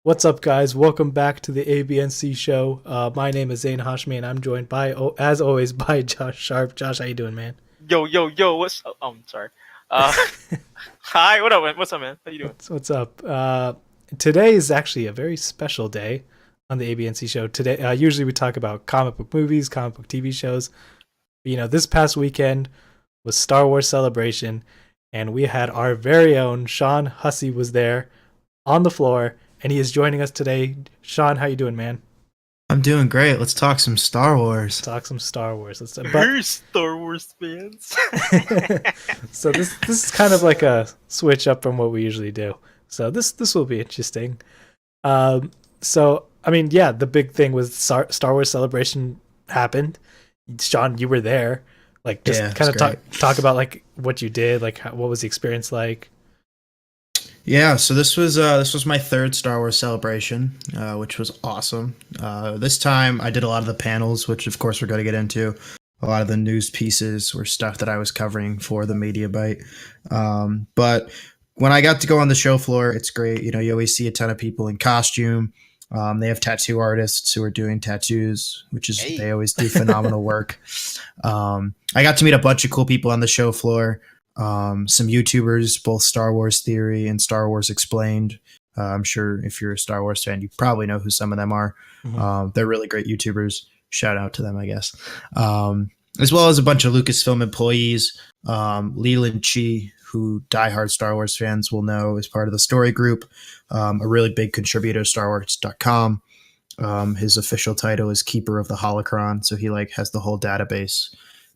What's up, guys? Welcome back to the ABNC show. My name is Zain Hashmi, and I'm joined by, as always, by Josh Sharp. Josh, how you doing, man? Yo, yo, yo, what's up? I'm sorry. Uh, hi, what up, man? What's up, man? How you doing? What's up? Today is actually a very special day on the ABNC show. Today, usually we talk about comic book movies, comic book TV shows. This past weekend was Star Wars Celebration, and we had our very own Sean Hussey was there on the floor, and he is joining us today. Sean, how you doing, man? I'm doing great. Let's talk some Star Wars. Talk some Star Wars. Let's Hey, Star Wars fans. So this is kind of like a switch up from what we usually do. So this will be interesting. So I mean, yeah, the big thing was Star Wars Celebration happened. Sean, you were there. Like, just Yeah, kind it's of great. talk about like what you did, like what was the experience like? Yeah, so this was my third Star Wars celebration, which was awesome. This time I did a lot of the panels, which of course we're going to get into. A lot of the news pieces were stuff that I was covering for the media bite. But when I got to go on the show floor, it's great. You know, you always see a ton of people in costume. They have tattoo artists who are doing tattoos, which is Hey. they always do phenomenal work. I got to meet a bunch of cool people on the show floor. Some YouTubers, both Star Wars Theory and Star Wars Explained. I'm sure if you're a Star Wars fan, you probably know who some of them are. Mhm. They're really great YouTubers. Shout out to them, I guess. As well as a bunch of Lucasfilm employees. Leland Chi, who diehard Star Wars fans will know, is part of the story group. A really big contributor to StarWars.com. His official title is Keeper of the Holocron, so he has the whole database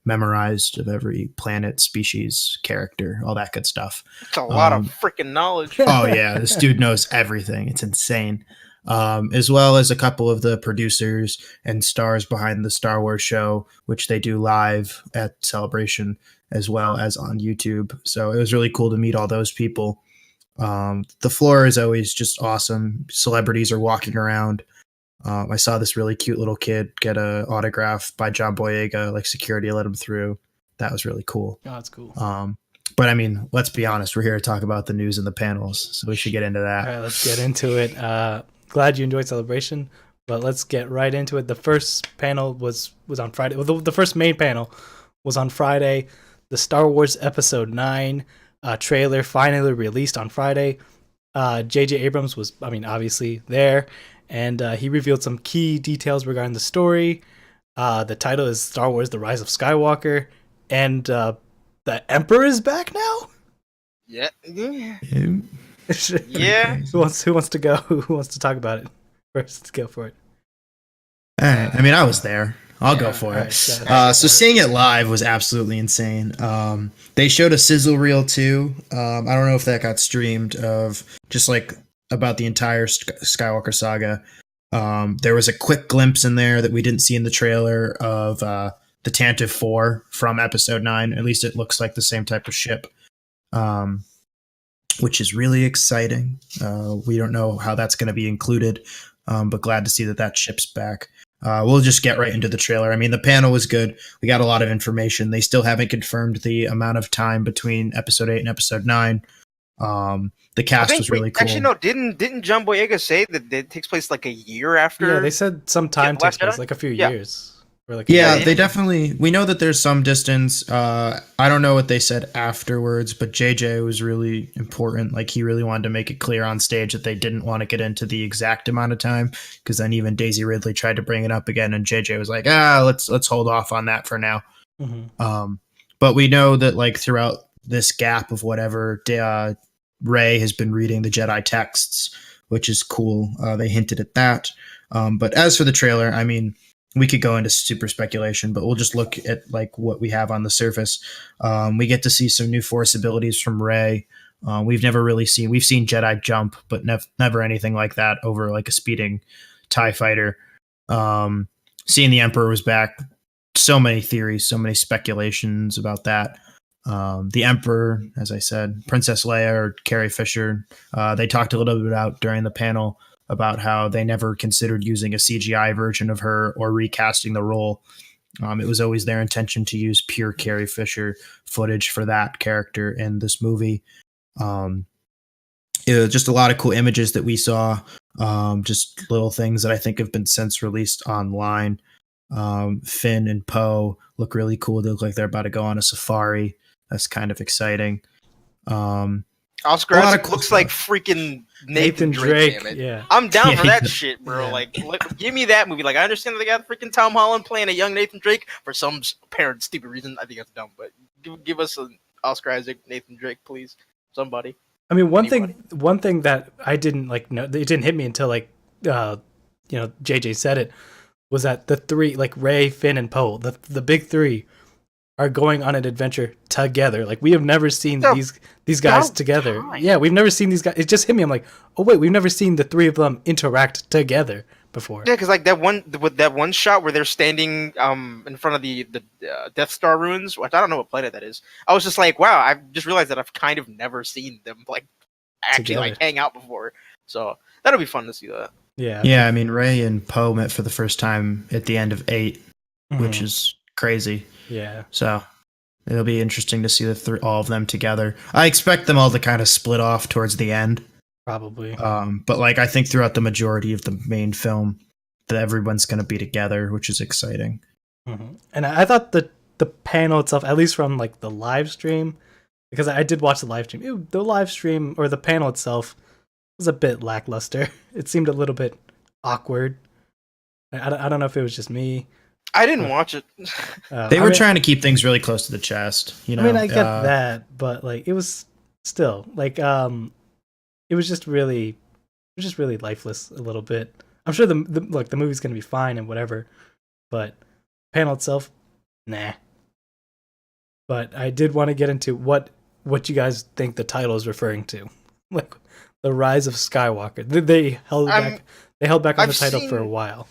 memorized of every planet, species, character, all that good stuff. It's a lot of Um, freaking knowledge. oh yeah, this dude knows everything. It's insane. As well as a couple of the producers and stars behind the Star Wars show, which they do live at Celebration as well as on YouTube. So it was really cool to meet all those people. The floor is always just awesome. Celebrities are walking around. I saw this really cute little kid get a autograph by John Boyega. Like security let him through. That was really cool. Oh, that's cool. But I mean, let's be honest. We're here to talk about the news and the panels, so we should get into All that. right, let's get into it. Glad you enjoyed Celebration, but let's get right into it. The first panel was on Friday. Well, the first main panel was on Friday. The Star Wars Episode 9 trailer finally released on Friday. J.J. Abrams was, I mean, obviously there, and he revealed some key details regarding the story. The title is Star Wars: The Rise of Skywalker, and the Emperor is back now. Yeah. Yeah. Yeah. Yeah. Who wants to go? Who wants to talk about it first? Let's go for it. All right. I mean, I was there. I'll go for All right, it. go ahead. So seeing it live was absolutely insane. They showed a sizzle reel too. I don't know if that got streamed of just like about the entire Skywalker saga. There was a quick glimpse in there that we didn't see in the trailer of the Tantive 4 from Episode 9. At least it looks like the same type of ship, which is really exciting. We don't know how that's going to be included, but glad to see that ship's back. We'll just get right into the trailer. I mean, the panel was good. We got a lot of information. They still haven't confirmed the amount of time between Episode 8 and Episode 9. The cast was really cool. Actually, no. Didn't John Boyega say that it takes place like a year after? Yeah, they said some time Last takes place, Jedi? like a few Yeah. years. Or like a Yeah, year. they definitely. We know that there's some distance. I don't know what they said afterwards, but JJ was really important. Like he really wanted to make it clear on stage that they didn't want to get into the exact amount of time, because then even Daisy Ridley tried to bring it up again, and JJ was like, let's hold off on that for now. Mhm. But we know that like throughout this gap of whatever, Rey has been reading the Jedi texts, which is cool. They hinted at that. But as for the trailer, I mean, we could go into super speculation, but we'll just look at like what we have on the surface. We get to see some new Force abilities from Rey. We've seen Jedi jump, but never anything like that over like a speeding TIE fighter. Seeing the Emperor was back. So many theories, so many speculations about that. The Emperor, as I said, Princess Leia or Carrie Fisher. They talked a little bit about during the panel about how they never considered using a CGI version of her or recasting the role. It was always their intention to use pure Carrie Fisher footage for that character in this movie. Just a lot of cool images that we saw. Just little things that I think have been since released online. Finn and Poe look really cool. They look like they're about to go on a safari. That's kind of exciting. Oscar A lot of Isaac cool looks stuff. like freaking Nathan Nathan Drake. Drake, Damn it. yeah. I'm down Yeah, for that he- shit, bro. Yeah. Like, give me that movie. Like, I understand that they got freaking Tom Holland playing a young Nathan Drake for some apparent stupid reason. I think that's dumb, but give us an Oscar Isaac, Nathan Drake, please. Somebody. I mean, Anybody. one thing that I didn't like, no, it didn't hit me until like, JJ said it, was that the three, like Rey, Finn, and Poe, the big three, are going on an adventure together. Like we have never seen Yeah, these guys about together. time. Yeah, we've never seen these guys. It just hit me. I'm like, oh wait, we've never seen the three of them interact together before. Yeah, because like that one shot where they're standing in front of the Death Star ruins, which I don't know what planet that is. I was just like, wow, I just realized that I've kind of never seen them like actually like Together. hang out before. So that'll be fun to see that. Yeah. Yeah, I mean, Ray and Poe met for the first time at the end of 8, which Mhm. is crazy. Yeah. So it'll be interesting to see all of them together. I expect them all to kind of split off towards the end. Probably. But like I think throughout the majority of the main film, that everyone's going to be together, which is exciting. Mhm. And I thought the panel itself, at least from like the live stream, because I did watch the live stream. The live stream or the panel itself was a bit lackluster. It seemed a little bit awkward. I don't know if it was just me. I didn't watch it. They I were mean- trying to keep things really close to the chest. You know, I mean, I get that, but like, it was still like, it was just really lifeless a little bit. I'm sure the movie's gonna be fine and whatever, but panel itself, nah. But I did want to get into what you guys think the title is referring to, like the Rise of Skywalker. They held back. They held back on I've the title for a seen- while.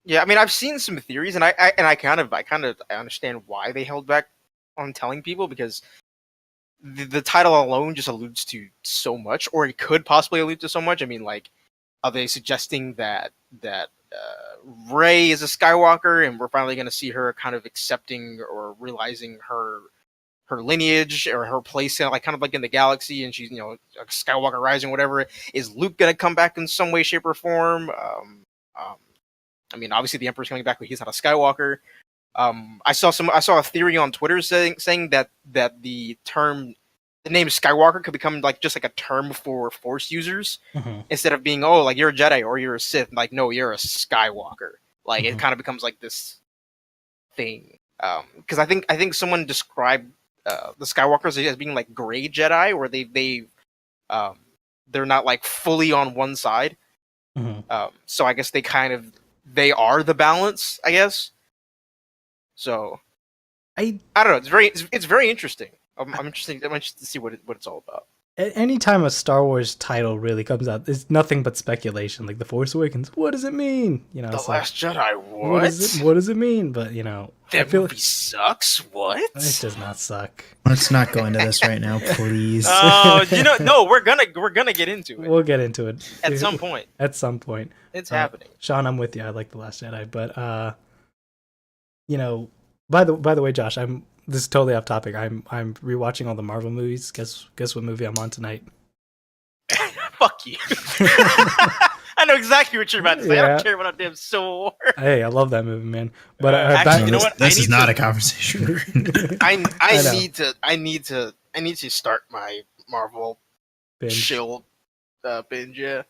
Yeah, I mean, I've seen some theories, and I kind of understand why they held back on telling people, because the title alone just alludes to so much, or it could possibly allude to so much. I mean, like, are they suggesting that Rey is a Skywalker, and we're finally going to see her kind of accepting or realizing her lineage or her place in, like, kind of like in the galaxy, and she's, a Skywalker rising, whatever. Is Luke going to come back in some way, shape, or form? I mean, obviously the Emperor's coming back, but he's not a Skywalker. I saw a theory on Twitter saying that the name Skywalker could become like just like a term for Force users, Mhm. instead of being, oh, like you're a Jedi or you're a Sith. Like, no, you're a Skywalker. Like, it Mhm. kind of becomes like this thing. Because I think someone described the Skywalkers as being like gray Jedi, where they're not like fully on one side. Mhm. So I guess they are the balance, I guess. So I don't know. It's very interesting. I'm interested to see what it's all about. Anytime a Star Wars title really comes out, it's nothing but speculation. Like The Force Awakens, what does it mean? The it's like, Last Jedi. what does it mean? But I That feel movie sucks. What? it does not suck. Let's not go into this right now, please. Oh, no, we're gonna get into it We'll get into it at some point. At some point, It's happening. Sean, I'm with you. I like The Last Jedi, but by the way, Josh, this is totally off topic. I'm rewatching all the Marvel movies. Guess what movie I'm on tonight? Fuck you. I know exactly what you're about to say. I Yeah. don't care about a damn Civil War. Hey, I love that movie, man. But Actually, you know what? This I is need not to- a conversation. I know. need to start my Marvel binge. chill binge. Yeah,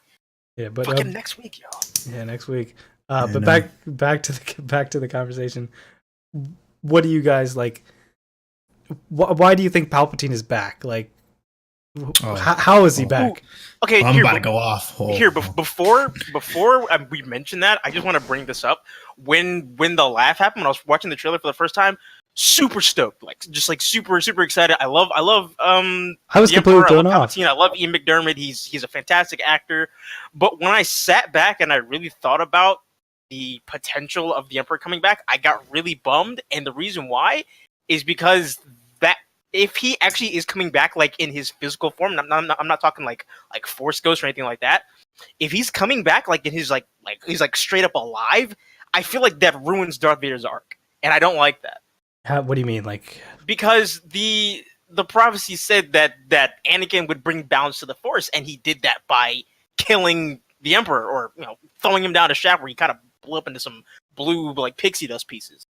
Yeah, but fucking next week, y'all. yeah, next week. Yeah, But no. back to the conversation. What do you guys like? Why do you think Palpatine is back? Like, Oh. how is he back? Okay, I'm here, about to go off. Oh. Here, before we mention that, I just want to bring this up. When the laugh happened, when I was watching the trailer for the first time, super stoked, like just like super excited. I love I was the completely Emperor, thrown I love off. Palpatine, I love Ian McDermott. He's a fantastic actor. But when I sat back and I really thought about the potential of the Emperor coming back, I got really bummed, and the reason why is because that if he actually is coming back like in his physical form, and I'm not talking like Force Ghost or anything like that. If he's coming back like in his like he's like straight up alive, I feel like that ruins Darth Vader's arc, and I don't like that. What do you mean? Like, Because the prophecy said that Anakin would bring balance to the Force, and he did that by killing the Emperor, or throwing him down a shaft where he kind of blew up into some blue like pixie dust pieces.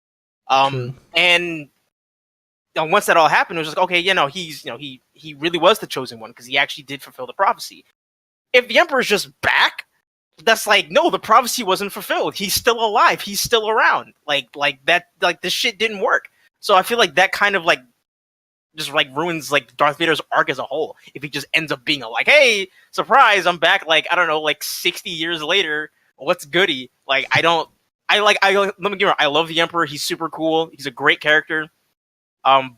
And once that all happened, it was just okay. He really was the chosen one because he actually did fulfill the prophecy. If the Emperor's just back, that's like, no, the prophecy wasn't fulfilled. He's still alive. He's still around. Like that. Like this shit didn't work. So I feel like that kind of like just like ruins like Darth Vader's arc as a whole. If he just ends up being like, hey, surprise, I'm back. Like I don't know, like 60 years later. What's goody? Like let me give you. I love the Emperor. He's super cool. He's a great character.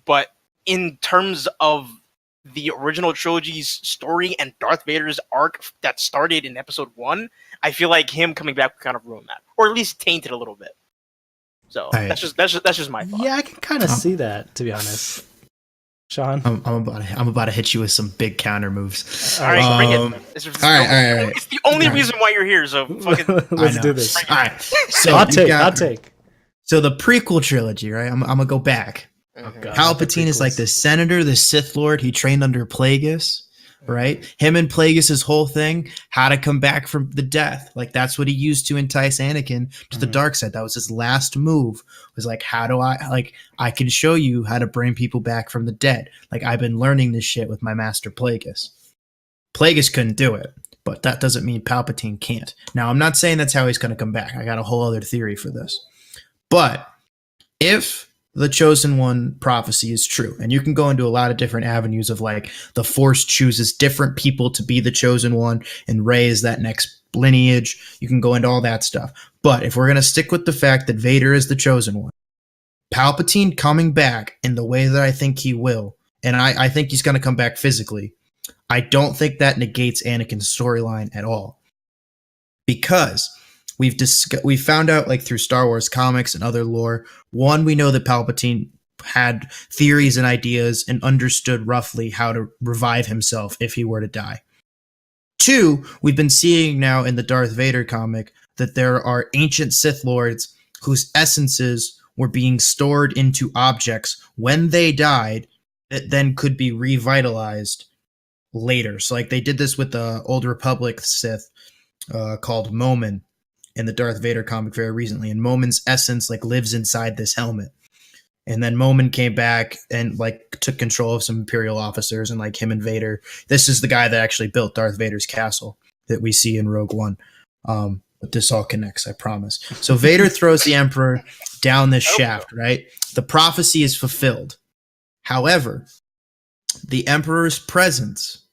But in terms of the original trilogy's story and Darth Vader's arc that started in Episode 1, I feel like him coming back would kind of ruin that, or at least taint it a little bit. So that's just my thought. Yeah, I can kind of see that, to be honest. Sean, I'm about to hit you with some big counter moves. All right, bring it. It's the only reason why you're here. So fucking let's do this. All right, so hot take. So the prequel trilogy, right? I'm gonna go back. Oh, God, Palpatine is like the senator, the Sith Lord. He trained under Plagueis, right? Him and Plagueis' whole thing, how to come back from the death. Like that's what he used to entice Anakin to the dark side. That was his last move. Was like, how do I can show you how to bring people back from the dead. Like I've been learning this shit with my master Plagueis. Plagueis couldn't do it, but that doesn't mean Palpatine can't. Now I'm not saying that's how he's going to come back. I got a whole other theory for this. But if the chosen one prophecy is true, and you can go into a lot of different avenues of like the Force chooses different people to be the chosen one, and Rey is that next lineage. You can go into all that stuff. But if we're going to stick with the fact that Vader is the chosen one, Palpatine coming back in the way that I think he will, and I think he's going to come back physically, I don't think that negates Anakin's storyline at all. Because we found out like through Star Wars comics and other lore, one, we know that Palpatine had theories and ideas and understood roughly how to revive himself if he were to die. Two, we've been seeing now in the Darth Vader comic that there are ancient Sith Lords whose essences were being stored into objects when they died that then could be revitalized later. So like they did this with the Old Republic Sith called Momin in the Darth Vader comic very recently, and Momin's essence like lives inside this helmet. And then Momin came back and like took control of some Imperial officers, and like him and Vader. This is the guy that actually built Darth Vader's castle that we see in Rogue One. But this all connects, I promise. So Vader throws the Emperor down this shaft, right? The prophecy is fulfilled. However, the Emperor's presence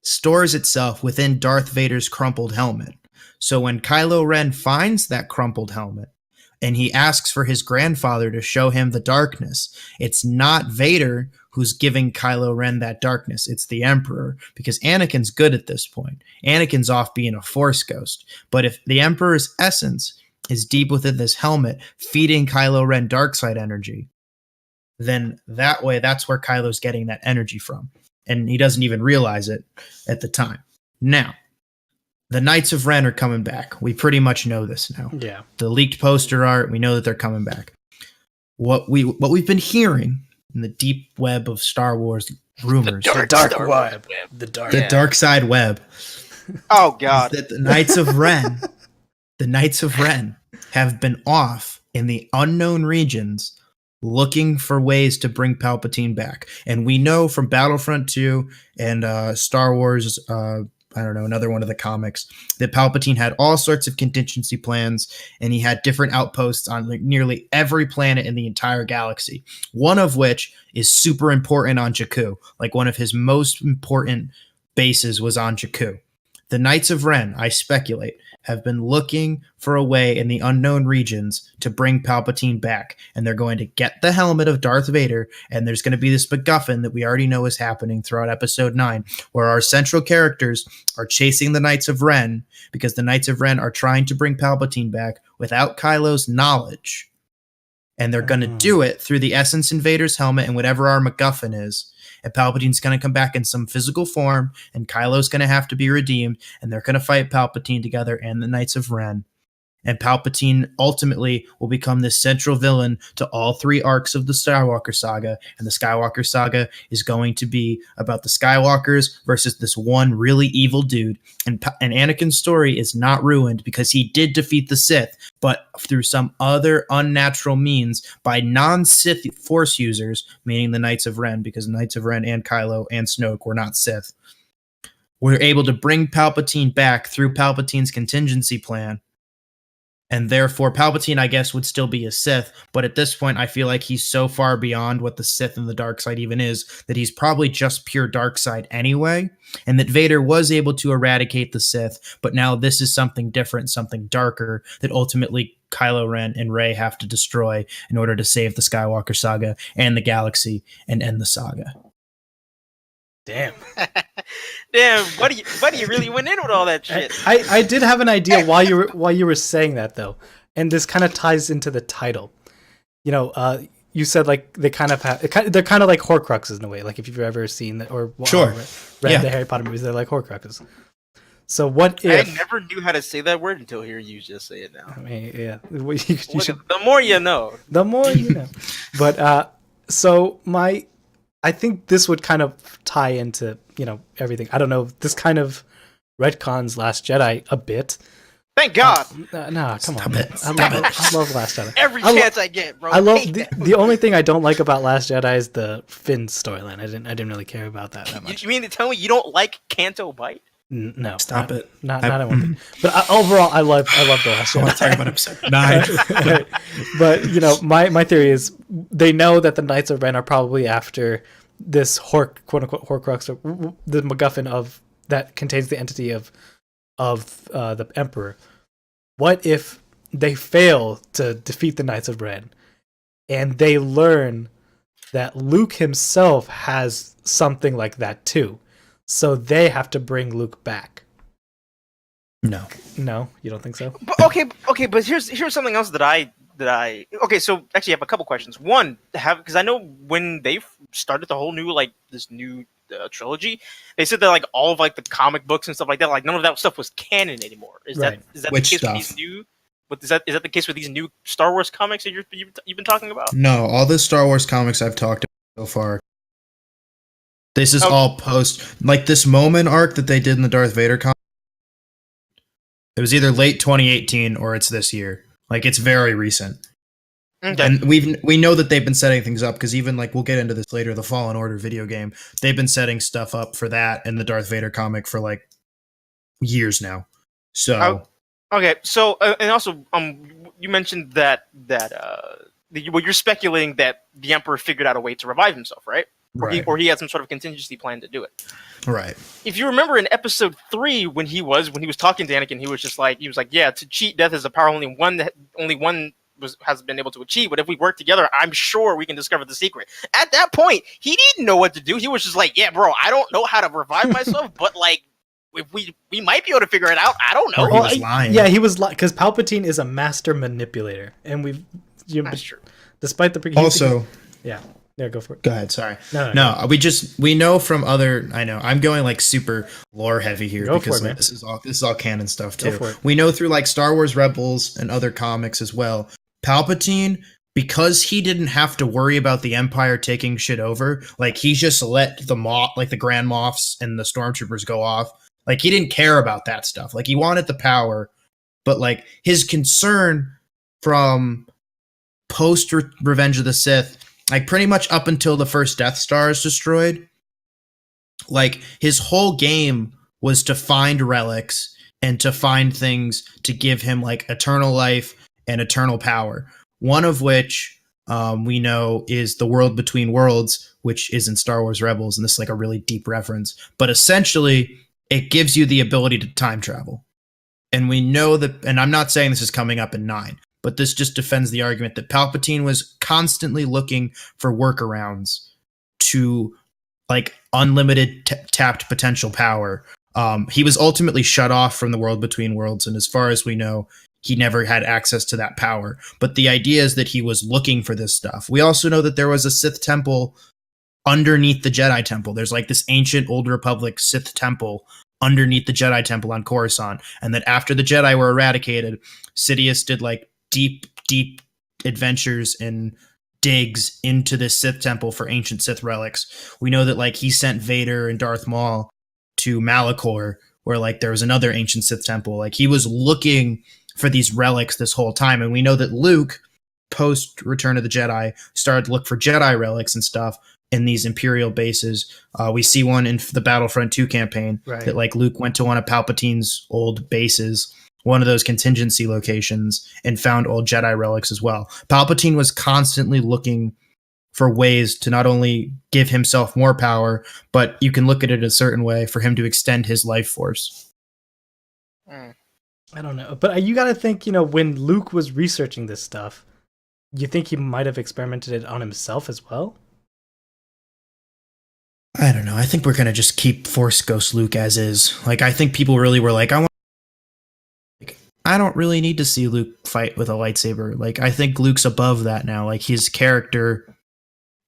stores itself within Darth Vader's crumpled helmet. So when Kylo Ren finds that crumpled helmet and he asks for his grandfather to show him the darkness, it's not Vader who's giving Kylo Ren that darkness. It's the Emperor, because Anakin's good at this point. Anakin's off being a Force ghost. But if the Emperor's essence is deep within this helmet, feeding Kylo Ren darkside energy, then that way, that's where Kylo's getting that energy from. And he doesn't even realize it at the time. Now, the Knights of Ren are coming back. We pretty much know this now. Yeah. The leaked poster art, we know that they're coming back. What we've been hearing in the deep web of Star Wars rumors, the dark side web. Oh God! That the Knights of Ren, have been off in the unknown regions, looking for ways to bring Palpatine back. And we know from Battlefront 2 and Star Wars. Another one of the comics, that Palpatine had all sorts of contingency plans, and he had different outposts on like nearly every planet in the entire galaxy. One of which is super important on Jakku. Like one of his most important bases was on Jakku. The Knights of Ren, I speculate, have been looking for a way in the unknown regions to bring Palpatine back. And they're going to get the helmet of Darth Vader, and there's going to be this MacGuffin that we already know is happening throughout Episode 9, where our central characters are chasing the Knights of Ren, because the Knights of Ren are trying to bring Palpatine back without Kylo's knowledge. And they're going to do it through the Essence Invader's helmet and whatever our MacGuffin is. And Palpatine's going to come back in some physical form, and Kylo's going to have to be redeemed, and they're going to fight Palpatine together and the Knights of Ren. And Palpatine ultimately will become this central villain to all 3 arcs of the Skywalker saga. And the Skywalker saga is going to be about the Skywalkers versus this one really evil dude. And Anakin's story is not ruined because he did defeat the Sith, but through some other unnatural means by non-Sith Force users, meaning the Knights of Ren, because Knights of Ren and Kylo and Snoke were not Sith. We're able to bring Palpatine back through Palpatine's contingency plan. And therefore, Palpatine, I guess, would still be a Sith. But at this point, I feel like he's so far beyond what the Sith and the dark side even is that he's probably just pure dark side anyway. And that Vader was able to eradicate the Sith. But now this is something different, something darker that ultimately Kylo Ren and Rey have to destroy in order to save the Skywalker saga and the galaxy and end the saga. Damn. Damn, buddy, you really went in with all that shit. I did have an idea while you were saying that though, and this kind of ties into the title. You know, you said like they kind of have they're kind of like Horcruxes in a way. Like if you've ever seen that or read the Harry Potter movies, they're like Horcruxes. So what if I never knew how to say that word until hear you just say it now. I mean, yeah, you should, the more you know. The more you know. But so I think this would kind of tie into, everything. I don't know. This kind of retcons Last Jedi a bit. Thank God. No, come on. I love Last Jedi. Every chance I get, bro. I love the only thing I don't like about Last Jedi is the Finn storyline. I didn't really care about that much. You mean to tell me you don't like Canto Bight? No, stop it. Not one thing. But overall, I love the Last Jedi. I want to talk about episode 9. But my theory is they know that the Knights of Ren are probably after this quote unquote Horcrux, or the MacGuffin of that contains the entity of the Emperor. What if they fail to defeat the Knights of Ren, and they learn that Luke himself has something like that too? So they have to bring Luke back. No, you don't think so? But, okay, but here's something else that I okay. So actually, I have a couple questions. One, because I know when they started the whole new this new trilogy, they said that all of the comic books and stuff like that, none of that stuff was canon anymore. Is that Which the case stuff? with these new? But is that the case with these new Star Wars comics that you've been talking about? No, all the Star Wars comics I've talked about so far. This is all post, this moment arc that they did in the Darth Vader comic. It was either late 2018 or it's this year. It's very recent. Okay. And we know that they've been setting things up because even we'll get into this later, the Fallen Order video game, they've been setting stuff up for that and the Darth Vader comic for years now. So okay, so and also you mentioned that you're speculating that the Emperor figured out a way to revive himself, right? Or he had some sort of contingency plan to do it. Right. If you remember in episode 3, when he was talking to Anakin, he was like, yeah, to cheat death is a power only one has been able to achieve. But if we work together, I'm sure we can discover the secret. At that point, he didn't know what to do. He was just like, yeah, bro, I don't know how to revive myself, but if we might be able to figure it out. I don't know. Or he was lying. Yeah, he was lying because Palpatine is a master manipulator, and that's true. Despite the also. Yeah. Yeah, go for it. Go ahead. Sorry. No. We know from other. I know I'm going super lore heavy here because this is all canon stuff too. We know through Star Wars Rebels and other comics as well. Palpatine, because he didn't have to worry about the Empire taking shit over, he just let the Grand Moffs and the Stormtroopers go off. He didn't care about that stuff. He wanted the power, but his concern from post Revenge of the Sith. Pretty much up until the first Death Star is destroyed, his whole game was to find relics and to find things to give him eternal life and eternal power. One of which we know is the world between worlds, which is in Star Wars Rebels, and this is a really deep reference. But essentially, it gives you the ability to time travel. And we know that, and I'm not saying this is coming up in 9, but this just defends the argument that Palpatine was constantly looking for workarounds to unlimited tapped potential power. He was ultimately shut off from the world between worlds, and as far as we know, he never had access to that power. But the idea is that he was looking for this stuff. We also know that there was a Sith temple underneath the Jedi temple. There's this ancient Old Republic Sith temple underneath the Jedi Temple on Coruscant, and that after the Jedi were eradicated, Sidious did like deep adventures and digs into this Sith temple for ancient Sith relics. We know that like he sent Vader and Darth Maul to Malachor, where like there was another ancient Sith temple. Like he was looking for these relics this whole time, and we know that Luke, post Return of the Jedi, started to look for Jedi relics and stuff in these Imperial bases. We see one in the Battlefront 2 campaign that like Luke went to one of Palpatine's old bases, one of those contingency locations, and found old Jedi relics as well. Palpatine was constantly looking for ways to not only give himself more power, but you can look at it a certain way for him to extend his life force. I don't know, but you got to think, you know, when Luke was researching this stuff, you think he might have experimented it on himself as well? I don't know. I think we're going to just keep Force Ghost Luke as is. Like, I think people really were like, I don't really need to see Luke fight with a lightsaber. Like, I think Luke's above that now. Like, his character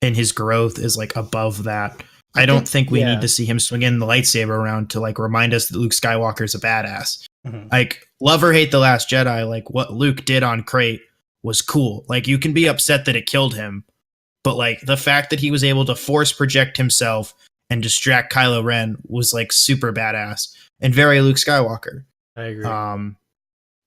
and his growth is, like, above that. I don't think we need to see him swinging the lightsaber around to, like, remind us that Luke Skywalker is a badass. Mm-hmm. Like, love or hate The Last Jedi, like, what Luke did on Crate was cool. Like, you can be upset that it killed him, but, like, the fact that he was able to force project himself and distract Kylo Ren was, like, super badass and very Luke Skywalker. I agree.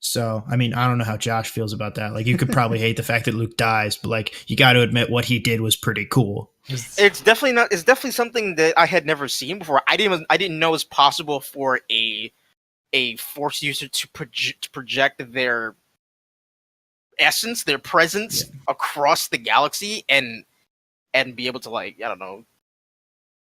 So, I mean, I don't know how Josh feels about that. Like, you could probably hate the fact that Luke dies, but, like, you got to admit what he did was pretty cool. It's definitely something that I had never seen before. I didn't know it was possible for a Force user to project their essence, their presence across the galaxy and be able to, like, I don't know,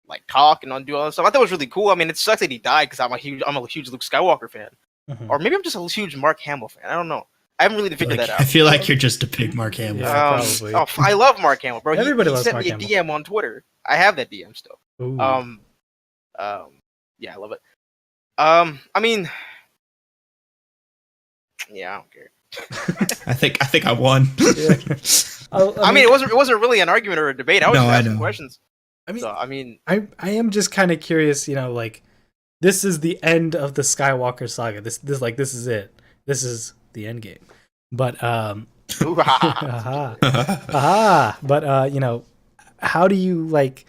like talk and undo all that stuff. I thought it was really cool. I mean, it sucks that he died because I'm a huge Luke Skywalker fan. Mm-hmm. Or maybe I'm just a huge Mark Hamill fan. I don't know. I haven't really figured that out. I feel like you're just a big Mark Hamill. Probably. I love Mark Hamill, bro. Everybody he loves sent Mark me a Hamill. DM on Twitter. I have that DM still. Ooh. Yeah, I love it. I mean, yeah, I don't care. I think I won. I mean, it wasn't really an argument or a debate. I was just asking questions. I I am just kind of curious, you know, like, this is the end of the Skywalker saga. This is it. This is the end game. But but you know, how do you, like,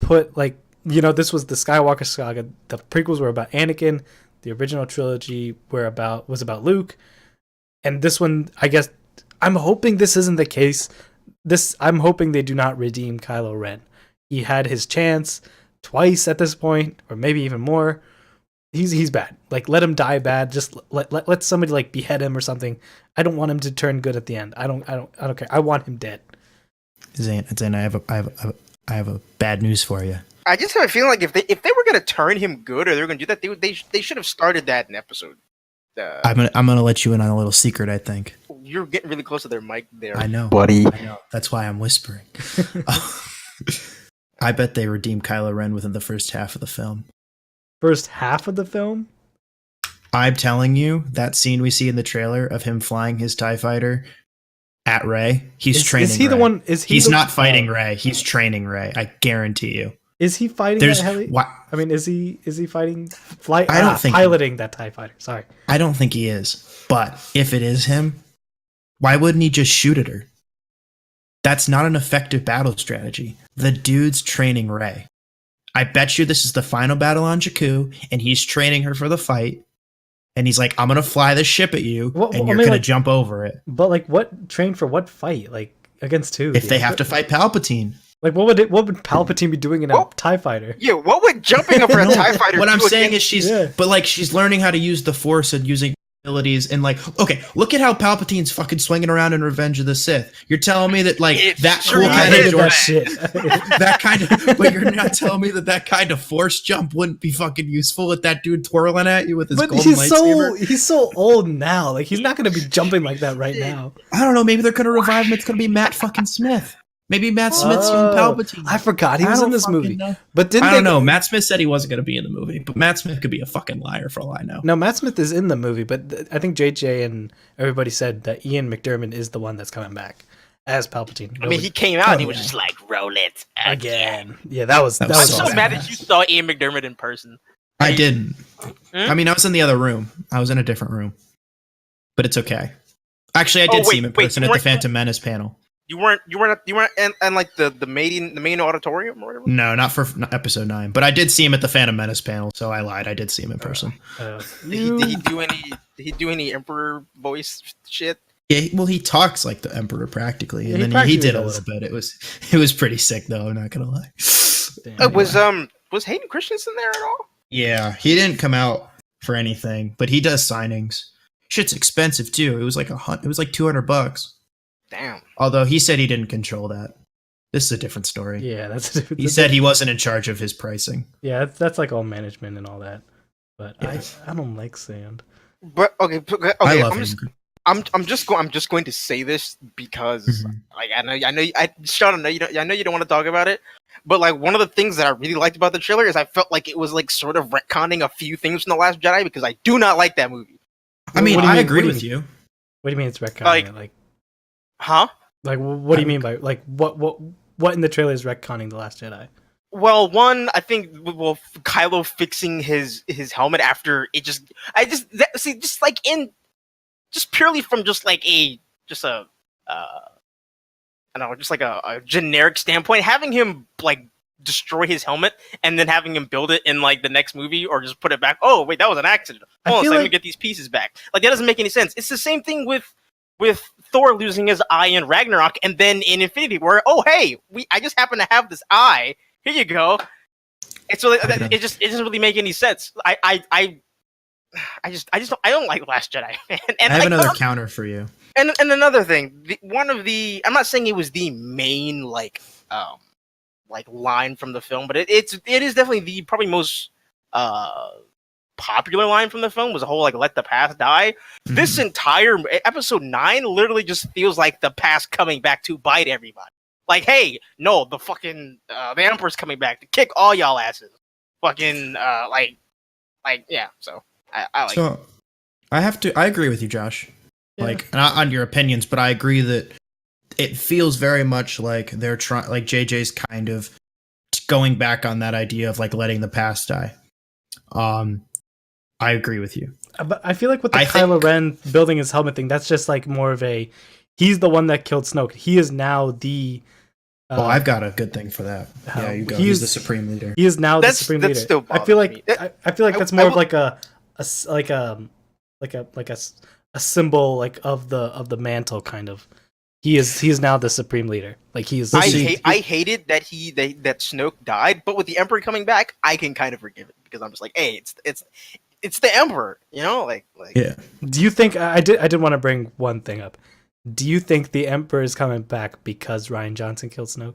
put, like, you know, this was the Skywalker saga. The prequels were about Anakin. The original trilogy was about Luke. And this one, I guess, I'm hoping this isn't the case. I'm hoping they do not redeem Kylo Ren. He had his chance twice at this point, or maybe even more. He's bad. Like, let him die bad. Just let somebody, like, behead him or something. I don't want him to turn good at the end. I don't care. I want him dead. Zane, I have a bad news for you. I just have a feeling like if they were gonna turn him good, or they were gonna do that, they should have started that in episode. I'm gonna let you in on a little secret. I think you're getting really close to their mic there. I know, buddy. I know. That's why I'm whispering. I bet they redeem Kylo Ren within the first half of the film. First half of the film? I'm telling you, that scene we see in the trailer of him flying his TIE fighter at Rey, he's training. Is he Rey. The one? He's not fighting Rey. He's training Rey. I guarantee you. Is he fighting that heli? I mean, is he fighting flight? I don't think piloting that TIE fighter. Sorry, I don't think he is. But if it is him, why wouldn't he just shoot at her? That's not an effective battle strategy. The dude's training Rey. I bet you this is the final battle on Jakku, and he's training her for the fight. And he's like, I'm going to fly this ship at you, and you're going to jump over it. But, like, what train for what fight? Like, against who? If they have to fight Palpatine. Like, what would Palpatine be doing in a TIE fighter? Yeah, what would jumping over a TIE fighter What I'm saying is she's learning how to use the Force and using abilities, and, like, okay, look at how Palpatine's fucking swinging around in Revenge of the Sith. You're telling me that, like, that kind of but you're not telling me that kind of Force jump wouldn't be fucking useful with that dude twirling at you with his golden lightsaber. He's so old now. Like, he's not going to be jumping like that right now. I don't know. Maybe they're going to revive him. It's going to be Matt fucking Smith. Maybe Matt Smith's young Palpatine. I forgot he was in this movie. Know. But I don't know. Matt Smith said he wasn't going to be in the movie, but Matt Smith could be a fucking liar for all I know. No, Matt Smith is in the movie, but I think JJ and everybody said that Ian McDiarmid is the one that's coming back as Palpatine. I mean, he came out and he was just like, roll it again. Yeah, that was I'm so mad that you saw Ian McDiarmid in person. I didn't. Hmm? I mean, I was in the other room. I was in a different room, but it's okay. Actually, I did see him in person at the Phantom Menace panel. You weren't and like the main auditorium or whatever. No, not for episode 9, but I did see him at the Phantom Menace panel, so I lied. I did see him in person. Did he do any Emperor voice shit? Yeah, well, he talks like the Emperor practically, and Yeah, then he did practically a little bit. It was pretty sick though. I'm not gonna lie. Damn. Was Hayden Christensen there at all? Yeah, he didn't come out for anything, but he does signings. Shit's expensive too. It was like $200. Damn. Although he said he didn't control that. This is a different story. Yeah, He said he wasn't in charge of his pricing. Yeah, that's like all management and all that. But Yeah. I don't like sand. But okay. I love him. I'm just going to say this because like I know Sean, I know you don't want to talk about it, but like one of the things that I really liked about the trailer is I felt like it was like sort of retconning a few things from The Last Jedi because I do not like that movie. I mean, I agree what do with you. What do you mean it's retconning? Like, huh? Like, what do you mean by like what in the trailer is retconning The Last Jedi? Well, one, I think, Kylo fixing his helmet after it just purely from a generic standpoint, having him like destroy his helmet and then having him build it in like the next movie or just put it back. Oh wait, that was an accident. Hold on, so let me get these pieces back. Like that doesn't make any sense. It's the same thing with Thor losing his eye in Ragnarok and then in Infinity War. Oh hey, I just happen to have this eye. Here you go. It's really it doesn't really make any sense. I don't like Last Jedi. And I have another counter for you. And another thing, I'm not saying it was the main like line from the film, but it is definitely the probably most popular line from the film was the whole like let the past die. Mm-hmm. This entire episode 9 literally just feels like the past coming back to bite everybody. Like, hey, no, the fucking the Emperor's coming back to kick all y'all asses. Fucking yeah. So I like. So I agree with you, Josh. Yeah. Like not on your opinions, but I agree that it feels very much like they're trying, like JJ's kind of going back on that idea of like letting the past die. I agree with you. But I feel like with the Kylo Ren building his helmet thing, that's just like more of a he's the one that killed Snoke. He is now the. I've got a good thing for that. Yeah, you go. He's the supreme leader. He is now the supreme leader. Still I feel like that's more of like a symbol like of the mantle kind of. He is now the supreme leader. Like he is. I hated that that Snoke died, but with the Emperor coming back, I can kind of forgive it because I'm just like, hey, it's the Emperor, you know, like. Yeah. Do you think I did want to bring one thing up? Do you think the Emperor is coming back because Rian Johnson killed Snoke?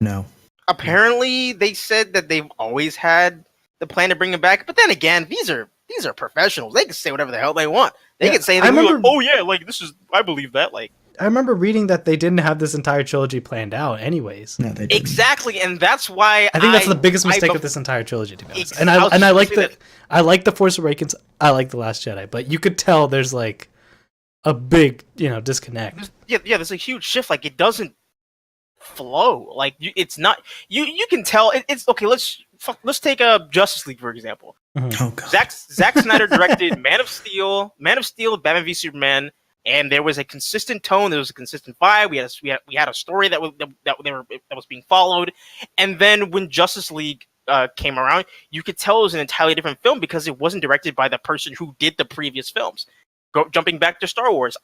No. Apparently, they said that they've always had the plan to bring him back, but then again, these are professionals. They can say whatever the hell they want. They can say, "Oh yeah, like this is." I believe that. Like, I remember reading that they didn't have this entire trilogy planned out, anyways. No, they didn't. Exactly, and that's why I think that's the biggest mistake of this entire trilogy, to be honest. And I like the Force Awakens. I like the Last Jedi, but you could tell there's like a big, disconnect. Yeah, there's a huge shift. Like it doesn't flow. Like it's not. You can tell. It's okay. Let's take a Justice League for example. Mm-hmm. Oh god. Zack Snyder directed Man of Steel, Batman v Superman, and there was a consistent tone. There was a consistent vibe. We had a story that was being followed, and then when Justice League came around, you could tell it was an entirely different film because it wasn't directed by the person who did the previous films. Jumping back to Star Wars,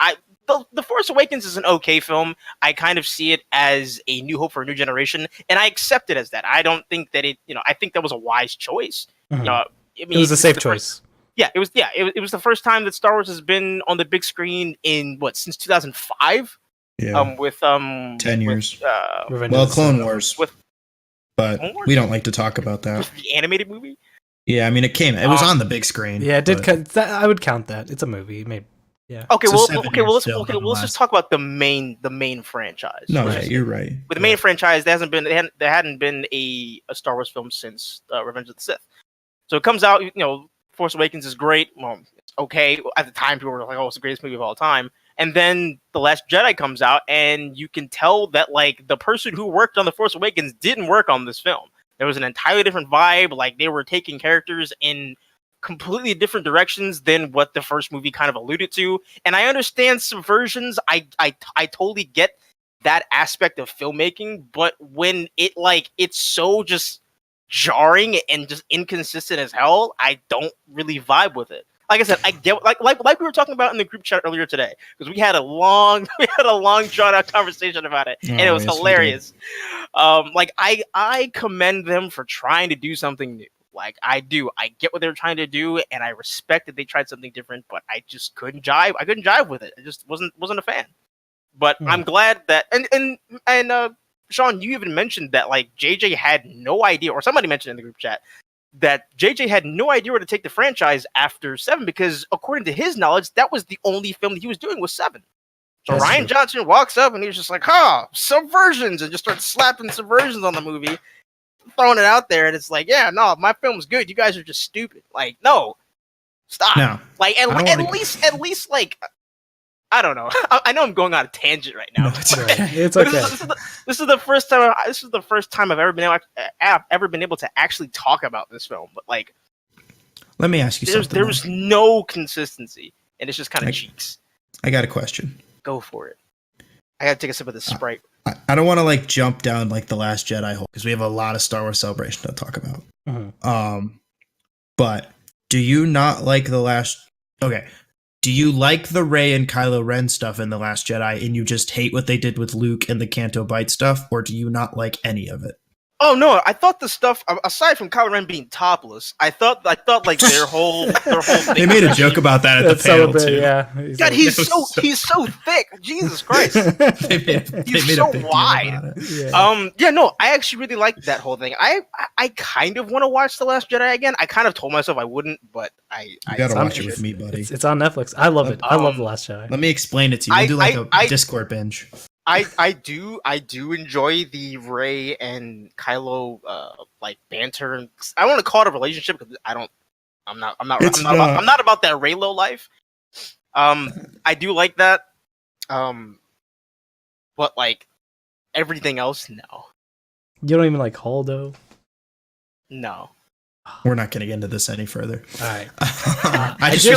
the Force Awakens is an okay film. I kind of see it as a new hope for a new generation, and I accept it as that. I don't think that I think that was a wise choice. Mm-hmm. It was a safe choice. It was the first time that Star Wars has been on the big screen in since 2005. Yeah. With 10 years. Clone Wars. But we don't like to talk about that. With the animated movie. Yeah, I mean, it was on the big screen. Yeah, it did. I would count that. It's a movie. Maybe. Yeah. Okay. Let's talk about the main franchise. No, right? You're right. With the main franchise, there hadn't been a Star Wars film since Revenge of the Sith. So it comes out. Force Awakens is great. Well, it's okay. At the time, people were like, "Oh, it's the greatest movie of all time." And then The Last Jedi comes out, and you can tell that like the person who worked on The Force Awakens didn't work on this film. There was an entirely different vibe. Like, they were taking characters in completely different directions than what the first movie kind of alluded to. And I understand subversions. I totally get that aspect of filmmaking, but when it's so just jarring and just inconsistent as hell, I don't really vibe with it. Like I said, I get like we were talking about in the group chat earlier today, because we had a long drawn out conversation about it, and it was hilarious. I commend them for trying to do something new. Like, I do. I get what they were trying to do, and I respect that they tried something different, but I just couldn't jive. I couldn't jive with it. I just wasn't a fan. But I'm glad that and Sean, you even mentioned that like JJ had no idea, or somebody mentioned in the group chat that JJ had no idea where to take the franchise after 7, because according to his knowledge, that was the only film that he was doing was 7. So That's Rian true. Johnson walks up and he was just like, subversions, and just starts slapping subversions on the movie, throwing it out there, and it's like, yeah, no, my film's good. You guys are just stupid. Like, no, stop. No, Like, at least, like, I don't know. I know I'm going on a tangent right now. No, it's okay. It's okay. This is the first time. This is the first time I've ever been able to actually talk about this film. But like, let me ask you something. There was no consistency, and it's just kind of cheeks. I got a question. Go for it. I gotta take a sip of this Sprite. I don't want to like jump down like the Last Jedi hole, because we have a lot of Star Wars Celebration to talk about. Mhm. But do you not like the last? Okay, do you like the Rey and Kylo Ren stuff in the Last Jedi, and you just hate what they did with Luke and the Canto Bight stuff, or do you not like any of it? Oh no! I thought the stuff aside from Kylo Ren being topless, I thought like their whole thing. They made a joke about that at the panel too. Yeah, God, he's so thick. Jesus Christ, he's so wide. Yeah. No, I actually really liked that whole thing. I kind of want to watch The Last Jedi again. I kind of told myself I wouldn't, but I gotta watch it with me, buddy. It's on Netflix. I love it. I love The Last Jedi. Let me explain it to you. We'll do like a Discord binge. I do enjoy the Rey and Kylo like banter, and I want to call it a relationship because I'm not about that Reylo life. I do like that. But like everything else, no. You don't even like Holdo? No. We're not getting into this any further. All right. I feel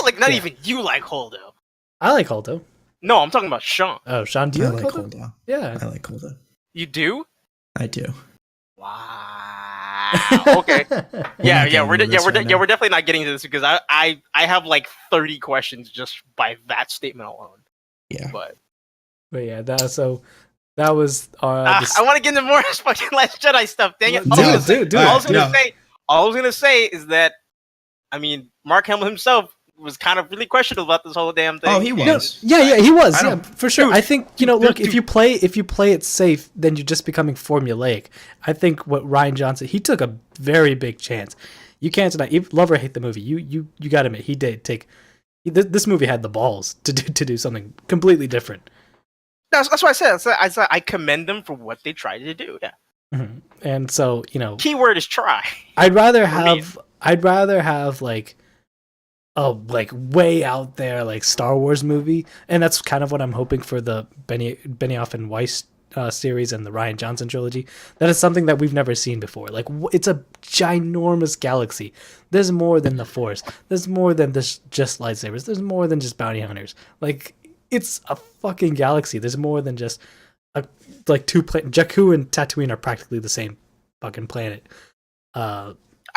like not even you like Holdo. I like Holdo. No, I'm talking about Sean. Oh, Sean, do you like Holdo? Holdo? Yeah. I like Holdo. You do? I do. Wow. Okay. We're definitely not getting into this because I have like 30 questions just by that statement alone. Yeah. But yeah, that was I want to get into more fucking Last Jedi stuff. Dang it! Dude. All I was gonna say is that, I mean, Mark Hamill himself was kind of really questionable about this whole damn thing. Oh, he was. Yeah, he was. Yeah, for sure. Dude, I think look, if you play it safe, then you're just becoming formulaic. I think what Rian Johnson, he took a very big chance. You can't deny. Love or hate the movie, you got to admit he did take. This movie had the balls to do something completely different. That's what I said. I said I commend them for what they tried to do. Yeah. Mm-hmm. And so keyword is try. I'd rather have like a like way out there like Star Wars movie, and that's kind of what I'm hoping for the Benioff and Weiss series and the Rian Johnson trilogy. That is something that we've never seen before. Like it's a ginormous galaxy. There's more than the Force. There's more than just lightsabers. There's more than just bounty hunters. Like it's a fucking galaxy. There's more than just like two planets. Jakku and Tatooine are practically the same fucking planet. I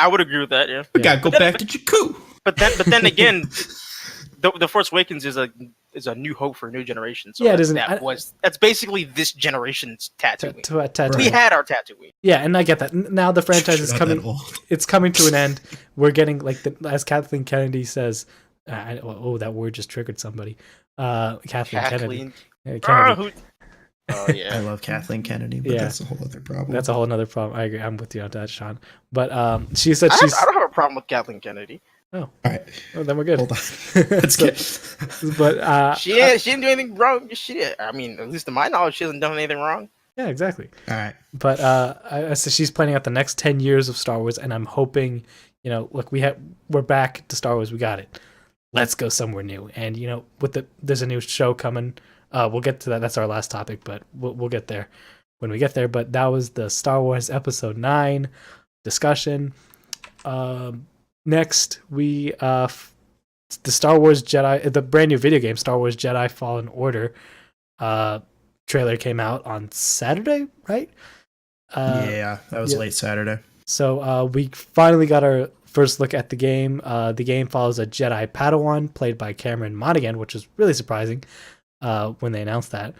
would agree with that. Yeah, we gotta go back to Jakku. But then again, the Force Awakens is a new hope for a new generation. So yeah, it isn't. That's basically this generation's Tatooine. Tatooine. We had our Tatooine. Yeah, and I get that. Now the franchise is coming. It's coming to an end. We're getting as Kathleen Kennedy says. That word just triggered somebody. Kathleen Kennedy. Oh yeah, I love Kathleen Kennedy, but that's a whole other problem. That's a whole other problem. I agree. I'm with you on that, Sean. But she said I don't have a problem with Kathleen Kennedy. Oh, all right. Well, then we're good. Hold on. Let's get. But she didn't do anything wrong. I mean, at least to my knowledge, she hasn't done anything wrong. Yeah, exactly. All right. But I said she's planning out the next 10 years of Star Wars, and I'm hoping, look, we're back to Star Wars. We got it. Let's go somewhere new. And there's a new show coming. We'll get to that. That's our last topic, but we'll get there. when we get there. But that was the Star Wars Episode 9 discussion. Next, we the Star Wars Jedi, the brand new video game, Star Wars Jedi Fallen Order, trailer came out on Saturday, right? Yeah, that was late Saturday. So we finally got our first look at the game. The game follows a Jedi Padawan played by Cameron Monaghan, which was really surprising when they announced that.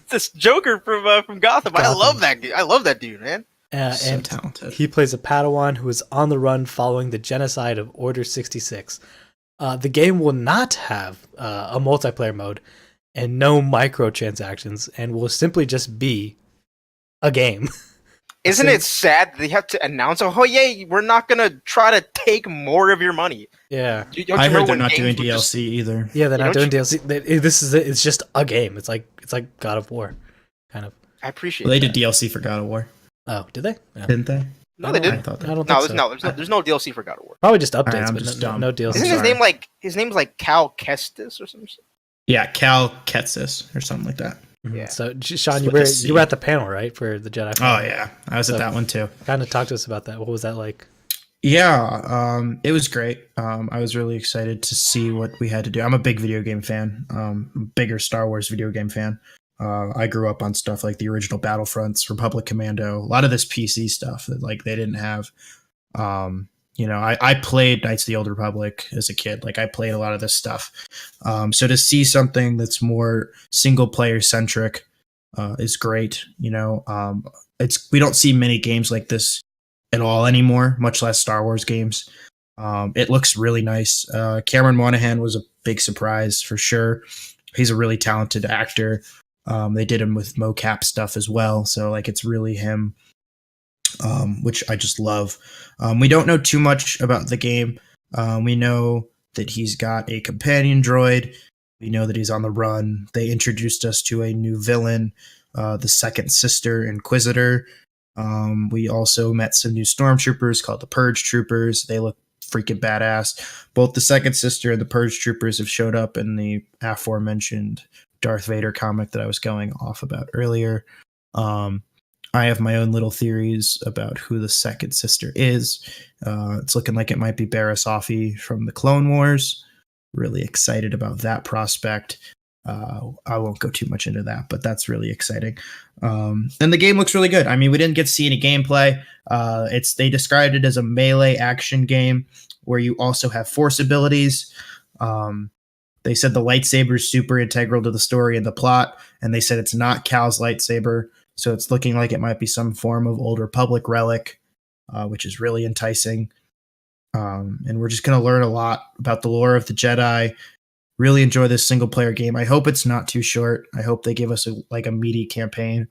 This Joker from Gotham. I love that. I love that dude, man. So and talented. He plays a Padawan who is on the run following the genocide of Order 66. The game will not have a multiplayer mode and no microtransactions, and will simply just be a game. Isn't it sad that they have to announce, oh, yeah, we're not going to try to take more of your money? Yeah. I heard they're not doing DLC either. Yeah, they're not doing DLC. This is it. It's just a game. It's like God of War, kind of. I appreciate Well, they that. did DLC for God of War. Oh, did they? Yeah. Didn't they? No, they didn't. I thought I don't No, think so. there's no DLC for God of War. Probably just updates, I'm but just no dumb. DLC. Isn't Sorry. his name's like Cal Kestis or something? Yeah, Cal Ketsis or something like that. Mhm. Yeah. So, Sean, you Split the were at the panel, right, for the Jedi? Oh yeah, I was at that one too. Kind of talk to us about that. What was that like? Yeah, it was great. I was really excited to see what we had to do. I'm a big video game fan, bigger Star Wars video game fan. I grew up on stuff like the original Battlefronts, Republic Commando, a lot of this PC stuff that like they didn't have. I played Knights of the Old Republic as a kid. Like I played a lot of this stuff. So to see something that's more single player centric is great. We don't see many games like this at all anymore, much less Star Wars games. It looks really nice. Cameron Monaghan was a big surprise for sure. He's a really talented actor. They did him with mocap stuff as well, so like it's really him, which I just love. We don't know too much about the game. We know that he's got a companion droid. We know that he's on the run. They introduced us to a new villain, the second sister Inquisitor. We also met some new stormtroopers called the Purge Troopers. They look freaking badass. Both the second sister and the Purge Troopers have showed up in the aforementioned Darth Vader comic that I was going off about earlier. I have my own little theories about who the second sister is. It's looking like it might be Barriss Offee from the Clone Wars. Really excited about that prospect. I won't go too much into that, but that's really exciting. And the game looks really good. I mean, we didn't get to see any gameplay. They described it as a melee action game where you also have force abilities. They said the lightsaber is super integral to the story and the plot, and they said it's not Cal's lightsaber, so it's looking like it might be some form of Old Republic relic, which is really enticing. And we're just going to learn a lot about the lore of the Jedi. Really enjoy this single player game. I hope it's not too short. I hope they give us a meaty campaign.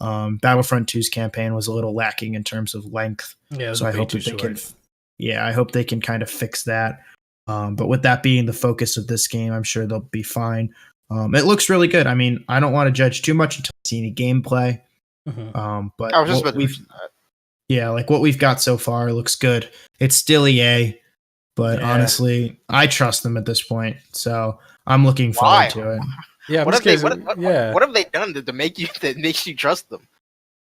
Battlefront 2's campaign was a little lacking in terms of length. Yeah, it was so I way hope too that they short. can. I hope they can kind of fix that. But with that being the focus of this game, I'm sure they'll be fine. It looks really good. I mean, I don't want to judge too much until I see any gameplay. Mhm. But I was just about to mention that. like what we've got so far looks good. It's still EA, but Yeah. honestly, I trust them at this point. So I'm looking Why? forward to it. Yeah, I'm What just have they? curious- What have they done to make you that makes you trust them?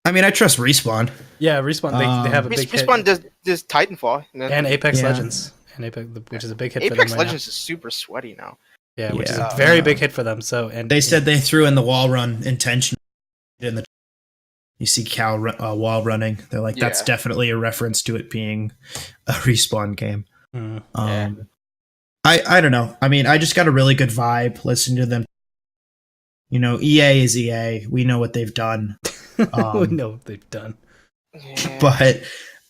I mean, I trust Respawn. Yeah, Respawn. They have a big hit. Respawn does Titanfall And Apex Yeah. Legends, which is a big hit for them Apex right Legends is super sweady now. now. Yeah, which is Yeah. a very big hit for them. So, and They said they threw in the wall run intentionally. You see Cal wall running. They're like, that's Yeah. definitely a reference to it being a Respawn game. Mhm. I don't know. I mean, I just got a really good vibe listening to them. EA is EA. We know what they've done. we know what they've done. Yeah. But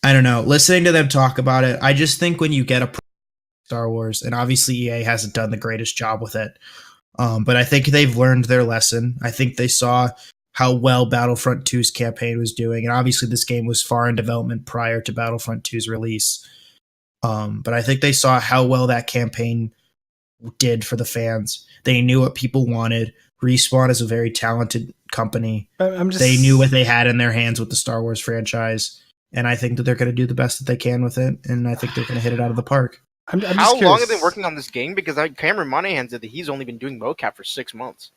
I don't know. Listening to them talk about it, I just think when you get a Star Wars, and obviously EA hasn't done the greatest job with it, but I think they've learned their lesson. I think they saw how well Battlefront 2's campaign was doing, and obviously this game was far in development prior to Battlefront 2's release. But I think they saw how well that campaign did for the fans. They knew what people wanted. Respawn is a very talented company. They knew what they had in their hands with the Star Wars franchise, and I think that they're going to do the best that they can with it, and I think they're going to hit it out of the park. I'm just How long curious. have they been working on this game? Because Cameron Monaghan said that he's only been doing mocap for 6 months.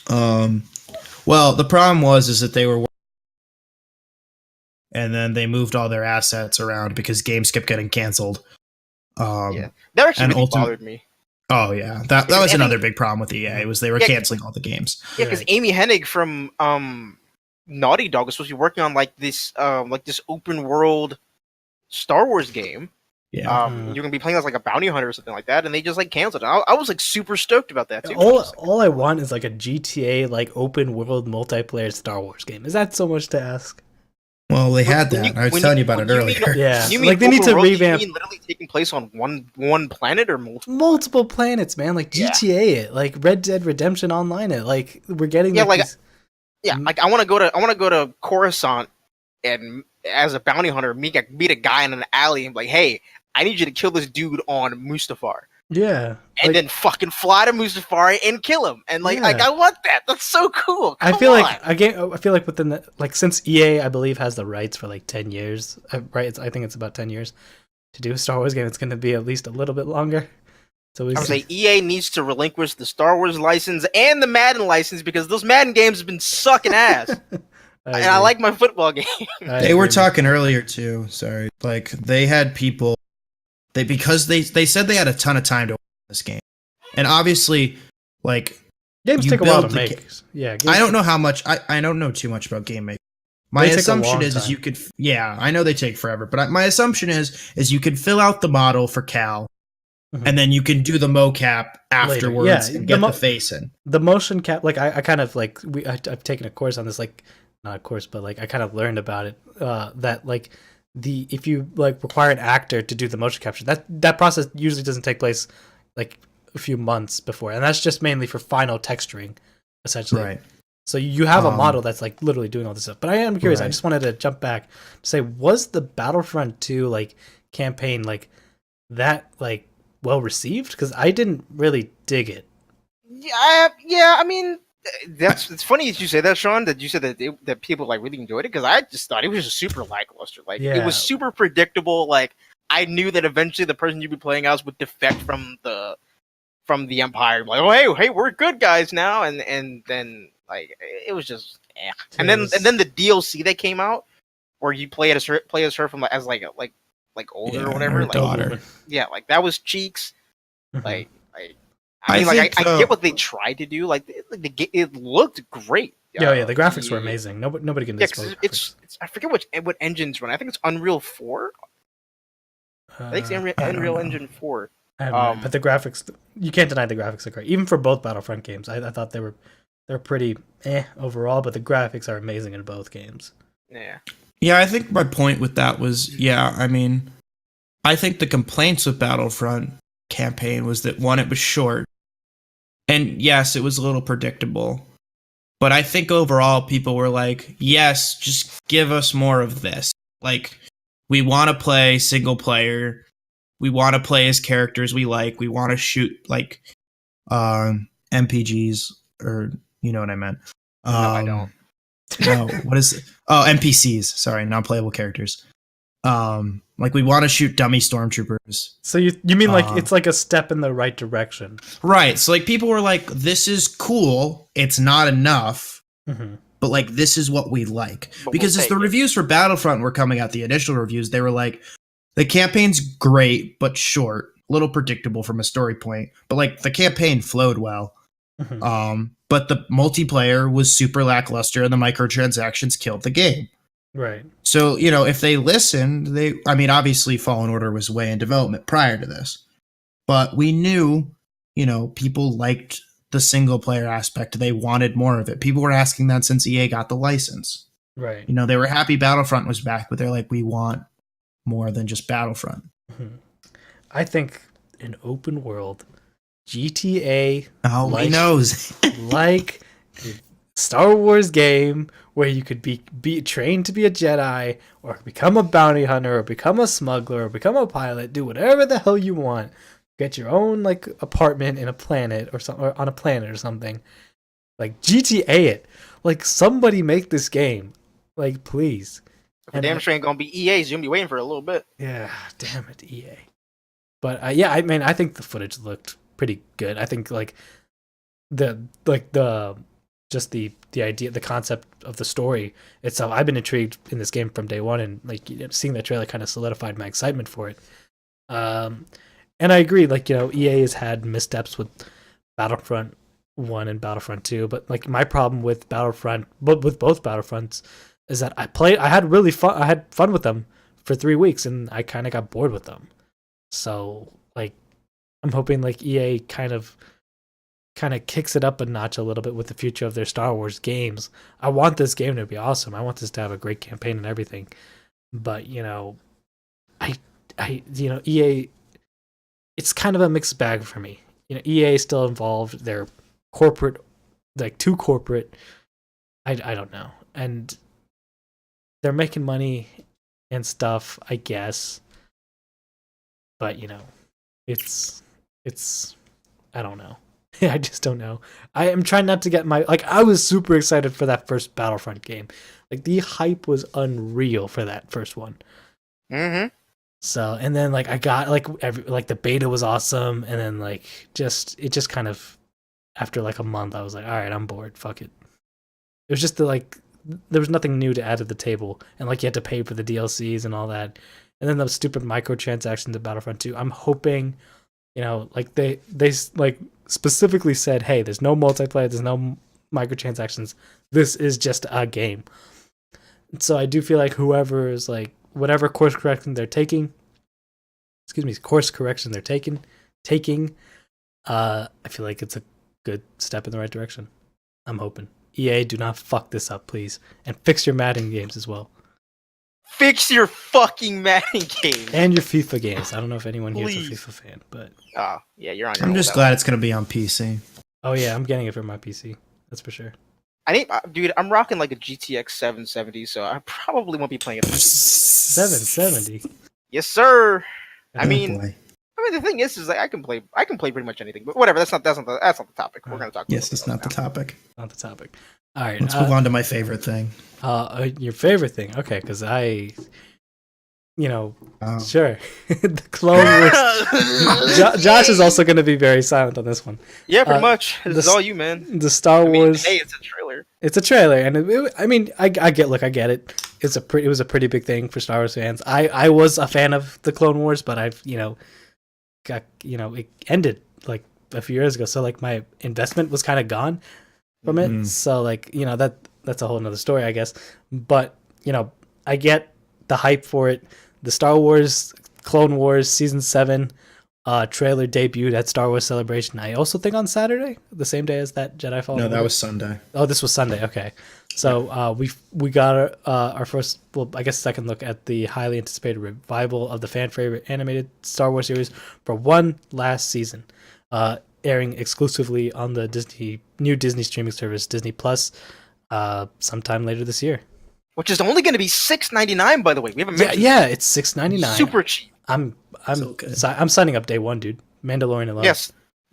Well, the problem was that they were, and then they moved all their assets around because games kept getting canceled. Yeah, that actually and really bothered me. Oh yeah, that Because was I another think- big problem with EA was they were Yeah, canceling all the games. Yeah, because Right. Amy Hennig from Naughty Dog was supposed to be working on like this open world Star Wars game. Yeah, You're gonna be playing as like a bounty hunter or something like that, and they just like canceled it. I was like super stoked about that too. All I want is like a GTA like open world multiplayer Star Wars game. Is that so much to ask? well they had When that. you- I was when telling you- you about it when you earlier. mean- Yeah, You mean like they need open to world, revamp You mean literally taking place on one planet or multiple? multiple planets, man. Like Yeah. GTA it, like Red Dead Redemption Online it. Like we're getting Yeah, like, like- these- Yeah, like I want to go to Coruscant and as a bounty hunter meet a guy in an alley and be like, hey, I need you to kill this dude on Mustafar. yeah. And like, then fucking fly to Mustafar and kill him. And like Yeah. I want that. That's so cool. I Come feel on. like I feel like within the like since EA I believe has the rights for like 10 years, right? I think it's about 10 years to do a Star Wars game. It's going to be at least a little bit longer. So we I would say EA needs to relinquish the Star Wars license and the Madden license because those Madden games have been sucking ass. And I like my football game. They were talking earlier too. Sorry, like they had people. Because they said they had a ton of time to work on this game, and obviously, like games you take a while to build the make. Yeah, games I don't know how much. I don't know too much about game making. My They take a assumption long is time. you could. Yeah, I know they take forever, but my assumption is you could fill out the model for Cal, Mhm. and then you can do the mocap afterwards Yeah, and the get mo- the face in. the motion cap. Like I kind of like I've taken a course on this. Like not a course, but like I kind of learned about it. That like if you like require an actor to do the motion capture, that process usually doesn't take place like a few months before, and that's just mainly for final texturing, essentially. Right. So you have a model that's like literally doing all this stuff. But I am curious. I Right. just wanted to jump back to say, was the Battlefront 2 like campaign like that like well received? Because I didn't really dig it. Yeah. I mean, it's funny that you say that, Sean. That you said that people like really enjoyed it because I just thought it was just super lackluster. Like Yeah. it was super predictable. Like I knew that eventually the person you'd be playing as would defect from the Empire. Like, oh hey, we're good guys now, and then like it was just and then the DLC that came out where you play as her from as like older Yeah, or whatever. her Like, daughter. yeah, like that was cheeks. Mhm. Like I I mean, like think, I get what they tried to do. Like it looked great. Yeah, the graphics were amazing. Nobody can Yeah, dispose. because it's I forget what engines run. I think it's Unreal 4. I think it's I don't Unreal know. Engine 4. But the graphics, you can't deny the graphics are great. Even for both Battlefront games, I thought they're pretty overall, but the graphics are amazing in both games. Yeah. Yeah, I think my point with that was, I mean, I think the complaints with Battlefront campaign was that one, it was short, and yes, it was a little predictable. But I think overall, people were like, yes, just give us more of this. Like, we want to play single player. We want to play as characters we like. We want to shoot, like, MPGs, or, you know what I meant. No, I don't. No, what is it? Oh, NPCs. Sorry, non-playable characters. Like, we want to shoot dummy stormtroopers. So you mean like it's like a step in the right direction? Right. So, like, people were like, this is cool. It's not enough. Mm-hmm. But, like, this is what we like. But Because we'll as the take it. reviews for Battlefront were coming out, the initial reviews, they were like, the campaign's great, but short. A little predictable from a story point. But, like, the campaign flowed well. Mm-hmm. But the multiplayer was super lackluster, and the microtransactions killed the game. Right. So, you know, if they listened, I mean, obviously Fallen Order was way in development prior to this. But we knew, you know, people liked the single player aspect. They wanted more of it. People were asking that since EA got the license. Right. You know, they were happy Battlefront was back, but they're like, we want more than just Battlefront. Mm-hmm. I think an open world GTA Oh, Like- he knows. like a Star Wars game where you could be trained to be a Jedi or become a bounty hunter or become a smuggler or become a pilot, do whatever the hell you want. Get your own like apartment in a planet or something, or on a planet or something. Like GTA it. Like somebody make this game. Like please. If damn sure ain't gonna be EA, so you're gonna be waiting for a little bit. Yeah, damn it, EA. But yeah, I mean, I think the footage looked pretty good. I think like the just the idea, the concept of the story itself. I've been intrigued in this game from day one, and like seeing that trailer kind of solidified my excitement for it. And I agree, like, EA has had missteps with Battlefront 1 and Battlefront 2, but like my problem with Battlefront, but with both Battlefronts, is that I had fun with them for 3 weeks, and I kind of got bored with them. So like, I'm hoping like EA kind of kicks it up a notch a little bit with the future of their Star Wars games. I want this game to be awesome. I want this to have a great campaign and everything. But EA, it's kind of a mixed bag for me. EA is still involved. They're corporate, like too corporate. I don't know. And they're making money and stuff, I guess. But it's I don't know. I just don't know. I am trying not to get I was super excited for that first Battlefront game. Like the hype was unreal for that first one. Mm-hmm. So, and then like I got the beta was awesome, and then like it just kind of, after like a month, I was like, all right, I'm bored. Fuck it. It was just there was nothing new to add to the table, and like you had to pay for the DLCs and all that, and then those stupid microtransactions of Battlefront 2. I'm hoping, like they like specifically said, hey, there's no multiplayer, there's no microtransactions. This is just a game. So I do feel like whoever is like, whatever course correction they're taking, I feel like it's a good step in the right direction. I'm hoping. EA, do not fuck this up, please. And fix your Madden games as well. Fix your fucking Madden games. And your FIFA games. I don't know if anyone here is a Please. FIFA fan, but... Oh, yeah, you're on your I'm own just with glad it's going to be on PC. Oh yeah, I'm getting it for my PC. That's for sure. Dude, I'm rocking like a GTX 770, so I probably won't be playing it. 770. Yes, sir. Oh, I mean, boy. the thing is like I can play pretty much anything. But whatever, that's not the topic. We're gonna talk. Yes, it's not the topic. Not the topic. All right. Let's move on to my favorite thing. Your favorite thing? Okay, because Oh. sure. The Clone Wars. Josh is also going to be very silent on this one. Yeah, pretty much. This is all you, man. The Star Wars. Hey, it's a trailer. It's a trailer, and I get it. It was a pretty big thing for Star Wars fans. I was a fan of the Clone Wars, but I've it ended like a few years ago, so like my investment was kind of gone from it. So like that's a whole nother story, I guess. But I get the hype for it. The Star Wars Clone Wars Season 7 trailer debuted at Star Wars Celebration. I also think on Saturday, the same day as that Jedi Fallen Order. No, that was Sunday. Oh, this was Sunday. Okay, so we got our first, well, I guess second look at the highly anticipated revival of the fan favorite animated Star Wars series for one last season, airing exclusively on the new Disney streaming service Disney Plus, sometime later this year. Which is only going to be $6.99, by the way. We haven't mentioned. Yeah, it's $6.99. Super cheap. I'm good. I'm signing up day one, dude. Mandalorian alone.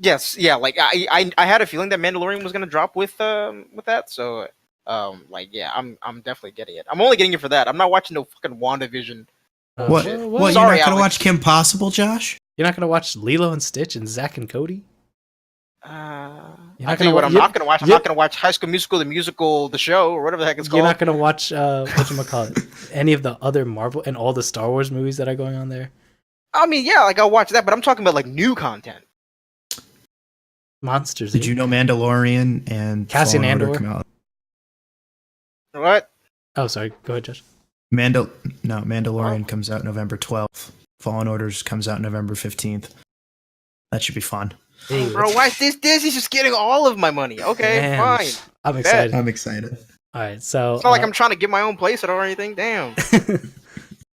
Yes, yeah. Like I had a feeling that Mandalorian was going to drop with that. So I'm definitely getting it. I'm only getting it for that. I'm not watching no fucking WandaVision. What? Shit. What? Sorry, You're not going to Alex. watch Kim Possible, Josh? You're not gonna watch Lilo and Stitch and Zack and Cody? I'll tell you what I'm not gonna watch. I'm not gonna watch High School Musical, the musical, the show, or whatever the heck it's called. You're not gonna watch whatchamacallit, any of the other Marvel and all the Star Wars movies that are going on there? I mean, yeah, like I'll watch that, but I'm talking about like new content. Monsters. Did you know Mandalorian and Cassian Fallen Order Andor? come out? What? Oh, sorry. Go ahead, Josh. Mandalorian comes out November 12th. Fallen Orders comes out November 15th. That should be fun. Hey, Bro, why is this Disney's just getting all of my money? Okay, man, fine. I'm excited. I'm excited. All right, so It's not like I'm trying to get my own place or anything. Damn.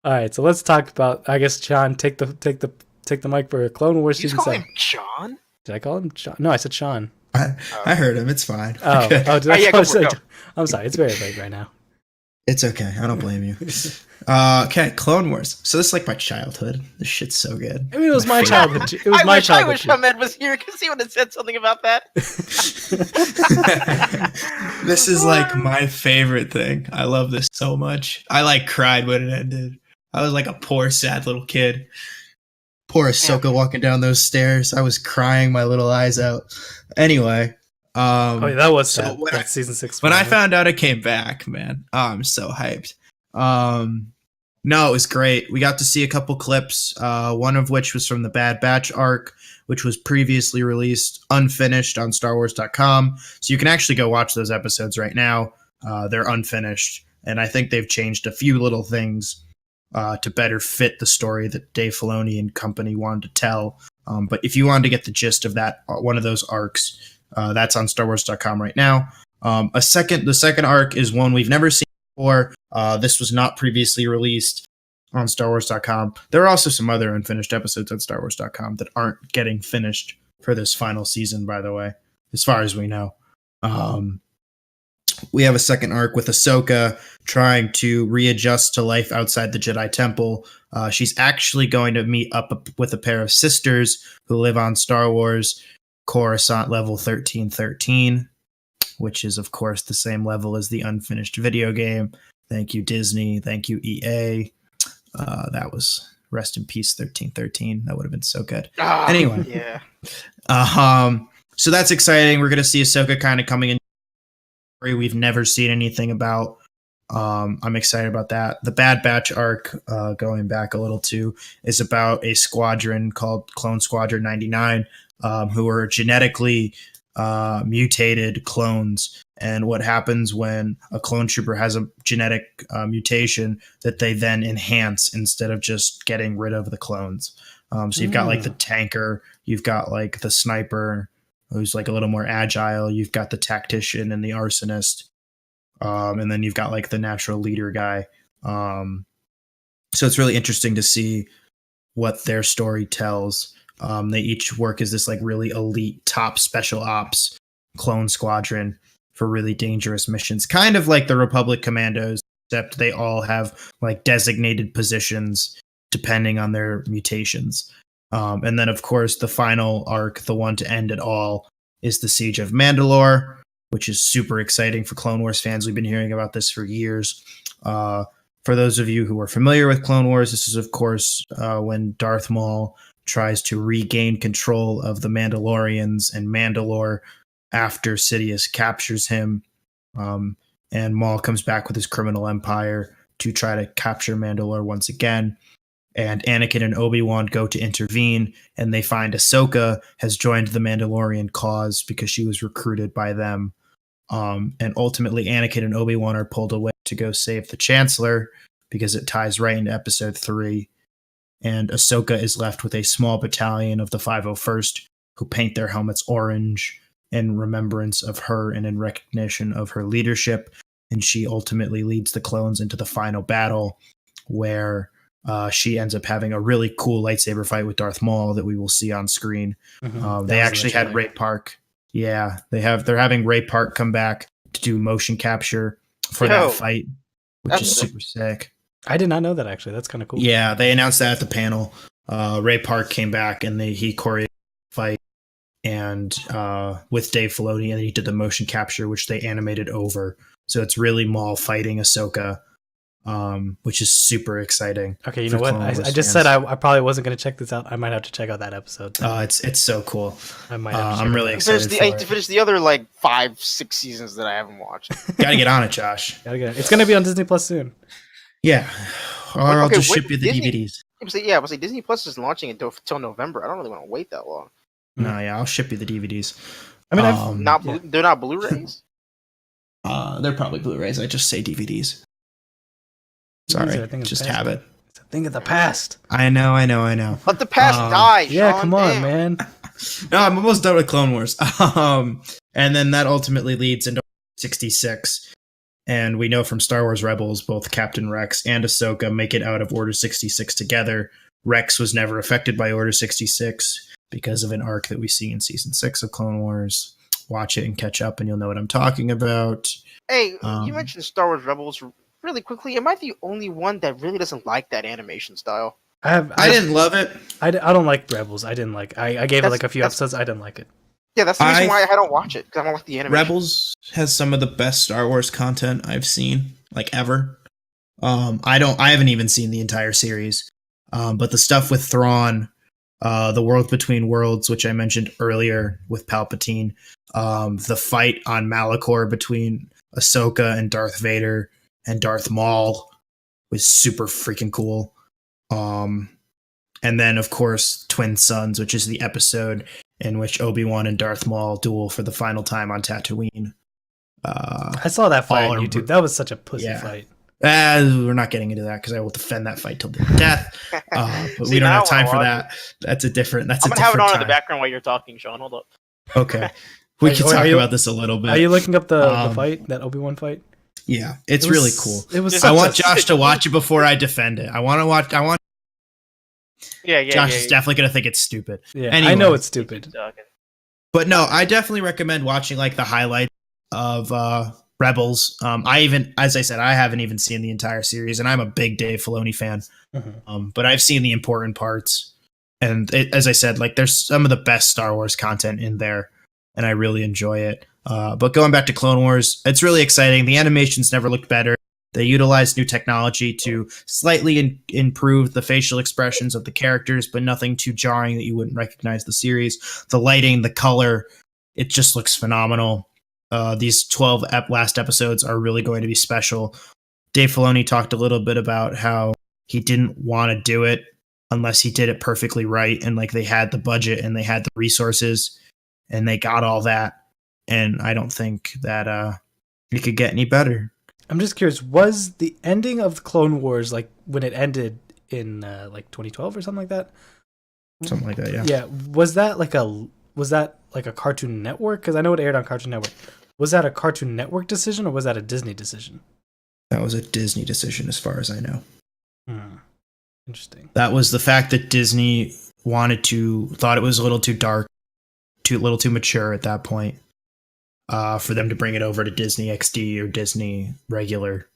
all right, so let's talk about. I guess Sean, take the mic for Clone Wars Did you season call 7. him John? Did I call him Sean? No, I said Sean. I heard him. It's fine. Oh, Okay. oh, did I? Yeah, call go for it, him? I'm sorry. It's very late right now. It's okay. I don't blame you. Okay, Clone Wars. So this is like my childhood. This shit's so good. I mean, it was my favorite. childhood. It was my I childhood. wish Ahmed was here because he would have said something about that. This is like my favorite thing. I love this so much. I like cried when it ended. I was like a poor, sad little kid. Poor Ahsoka walking down those stairs. I was crying my little eyes out. Anyway, Oh, yeah, that was so sad. when That season 6. when I finale. found out it came back, man, I'm so hyped. No, it was great. We got to see a couple clips, one of which was from the Bad Batch arc, which was previously released unfinished on starwars.com. So you can actually go watch those episodes right now. They're unfinished, and I think they've changed a few little things to better fit the story that Dave Filoni and company wanted to tell. But if you wanted to get the gist of that, one of those arcs, that's on starwars.com right now. The second arc is one we've never seen before. This was not previously released on starwars.com. There are also some other unfinished episodes on starwars.com that aren't getting finished for this final season, by the way, as far as we know. We have a second arc with Ahsoka trying to readjust to life outside the Jedi Temple. She's actually going to meet up with a pair of sisters who live on Star Wars Coruscant level 1313, which is, of course, the same level as the unfinished video game. Thank you, Disney. Thank you, EA. That was rest in peace, 1313. That would have been so good. Anyway. Yeah. So that's exciting. We're going to see Ahsoka kind of coming in. We've never seen anything about. I'm excited about that. The Bad Batch arc, going back a little too, is about a squadron called Clone Squadron 99, who are genetically mutated clones. And what happens when a clone trooper has a genetic mutation that they then enhance instead of just getting rid of the clones. So you've got like the tanker, you've got like the sniper, who's like a little more agile. You've got the tactician and the arsonist. And then you've got like the natural leader guy. So it's really interesting to see what their story tells. They each work as this like really elite top special ops clone squadron for really dangerous missions. Kind of like the Republic Commandos, except they all have like designated positions depending on their mutations. And then, of course, the final arc, the one to end it all, is the Siege of Mandalore, which is super exciting for Clone Wars fans. We've been hearing about this for years. For those of you who are familiar with Clone Wars, this is, of course, when Darth Maul tries to regain control of the Mandalorians and Mandalore after Sidious captures him. And Maul comes back with his criminal empire to try to capture Mandalore once again. And Anakin and Obi-Wan go to intervene, and they find Ahsoka has joined the Mandalorian cause because she was recruited by them. And ultimately, Anakin and Obi-Wan are pulled away to go save the Chancellor because it ties right into Episode 3. And Ahsoka is left with a small battalion of the 501st who paint their helmets orange in remembrance of her and in recognition of her leadership. And she ultimately leads the clones into the final battle where she ends up having a really cool lightsaber fight with Darth Maul that we will see on screen. They actually had Ray Park. Yeah, they're having Ray Park come back to do motion capture for that fight, which is super sick. I did not know that, actually. That's kind of cool. Yeah, they announced that at the panel. Ray Park came back and he choreographed the fight and with Dave Filoni, and he did the motion capture, which they animated over. So it's really Maul fighting Ahsoka, which is super exciting. Okay, you know what? I just said I probably wasn't going to check this out. I might have to check out that episode. It's so cool. I might have to I'm really excited to finish the other like 5-6 seasons that I haven't watched. Gotta get on it, Josh. It's going to be on Disney Plus soon. Yeah. Or I'll just ship you the DVDs. I was like, Disney Plus is launching until November. I don't really want to wait that long. No, yeah, I'll ship you the DVDs. I mean, they're not Blu-rays? They're probably Blu-rays. I just say DVDs. Sorry, just have it. It's a thing of the past. I know. Let the past die, Sean. Yeah, come on, man. No, I'm almost done with Clone Wars. And then that ultimately leads into 66. And we know from Star Wars Rebels, both Captain Rex and Ahsoka make it out of Order 66 together. Rex was never affected by Order 66 because of an arc that we see in Season 6 of Clone Wars. Watch it and catch up, and you'll know what I'm talking about. Hey, you mentioned Star Wars Rebels really quickly. Am I the only one that really doesn't like that animation style? I didn't love it. I don't like Rebels. I didn't like. I gave it like a few episodes. I didn't like it. Yeah, that's the reason why I don't watch it, because I don't like the animation. Rebels has some of the best Star Wars content I've seen, like ever. I haven't even seen the entire series. But the stuff with Thrawn the World Between Worlds, which I mentioned earlier with Palpatine, the fight on Malachor between Ahsoka and Darth Vader and Darth Maul was super freaking cool. And then, of course, Twin Suns, which is the episode in which Obi-Wan and Darth Maul duel for the final time on Tatooine. I saw that fight on YouTube. That was such a pussy fight. We're not getting into that because I will defend that fight till the death. But we don't have time for that. That's a different. I'm gonna have it on in the background while you're talking, Sean. Hold up. Okay, we can talk about this a little bit. Are you looking up the fight, that Obi-Wan fight? Yeah, it's really cool. It was. I want Josh to watch it before I defend it. I want to watch. Yeah. Josh is definitely gonna think it's stupid. Yeah, anyway, I know it's stupid. But no, I definitely recommend watching like the highlights of Rebels. As I said, I haven't even seen the entire series, and I'm a big Dave Filoni fan. But I've seen the important parts, and as I said, like there's some of the best Star Wars content in there, and I really enjoy it. But going back to Clone Wars, it's really exciting. The animations never looked better. They utilized new technology to slightly improve the facial expressions of the characters, but nothing too jarring that you wouldn't recognize the series. The lighting, the color, it just looks phenomenal. These 12 last episodes are really going to be special. Dave Filoni talked a little bit about how he didn't want to do it unless he did it perfectly right, and like they had the budget and they had the resources and they got all that. And I don't think that it could get any better. I'm just curious, was the ending of the Clone Wars like when it ended in like 2012 or something like that? Something like that, yeah. Yeah, was that like a Cartoon Network? Because I know it aired on Cartoon Network. Was that a Cartoon Network decision or was that a Disney decision? That was a Disney decision, as far as I know. Interesting. That was the fact that Disney thought it was a little too dark, a little too mature at that point, for them to bring it over to Disney XD or Disney regular.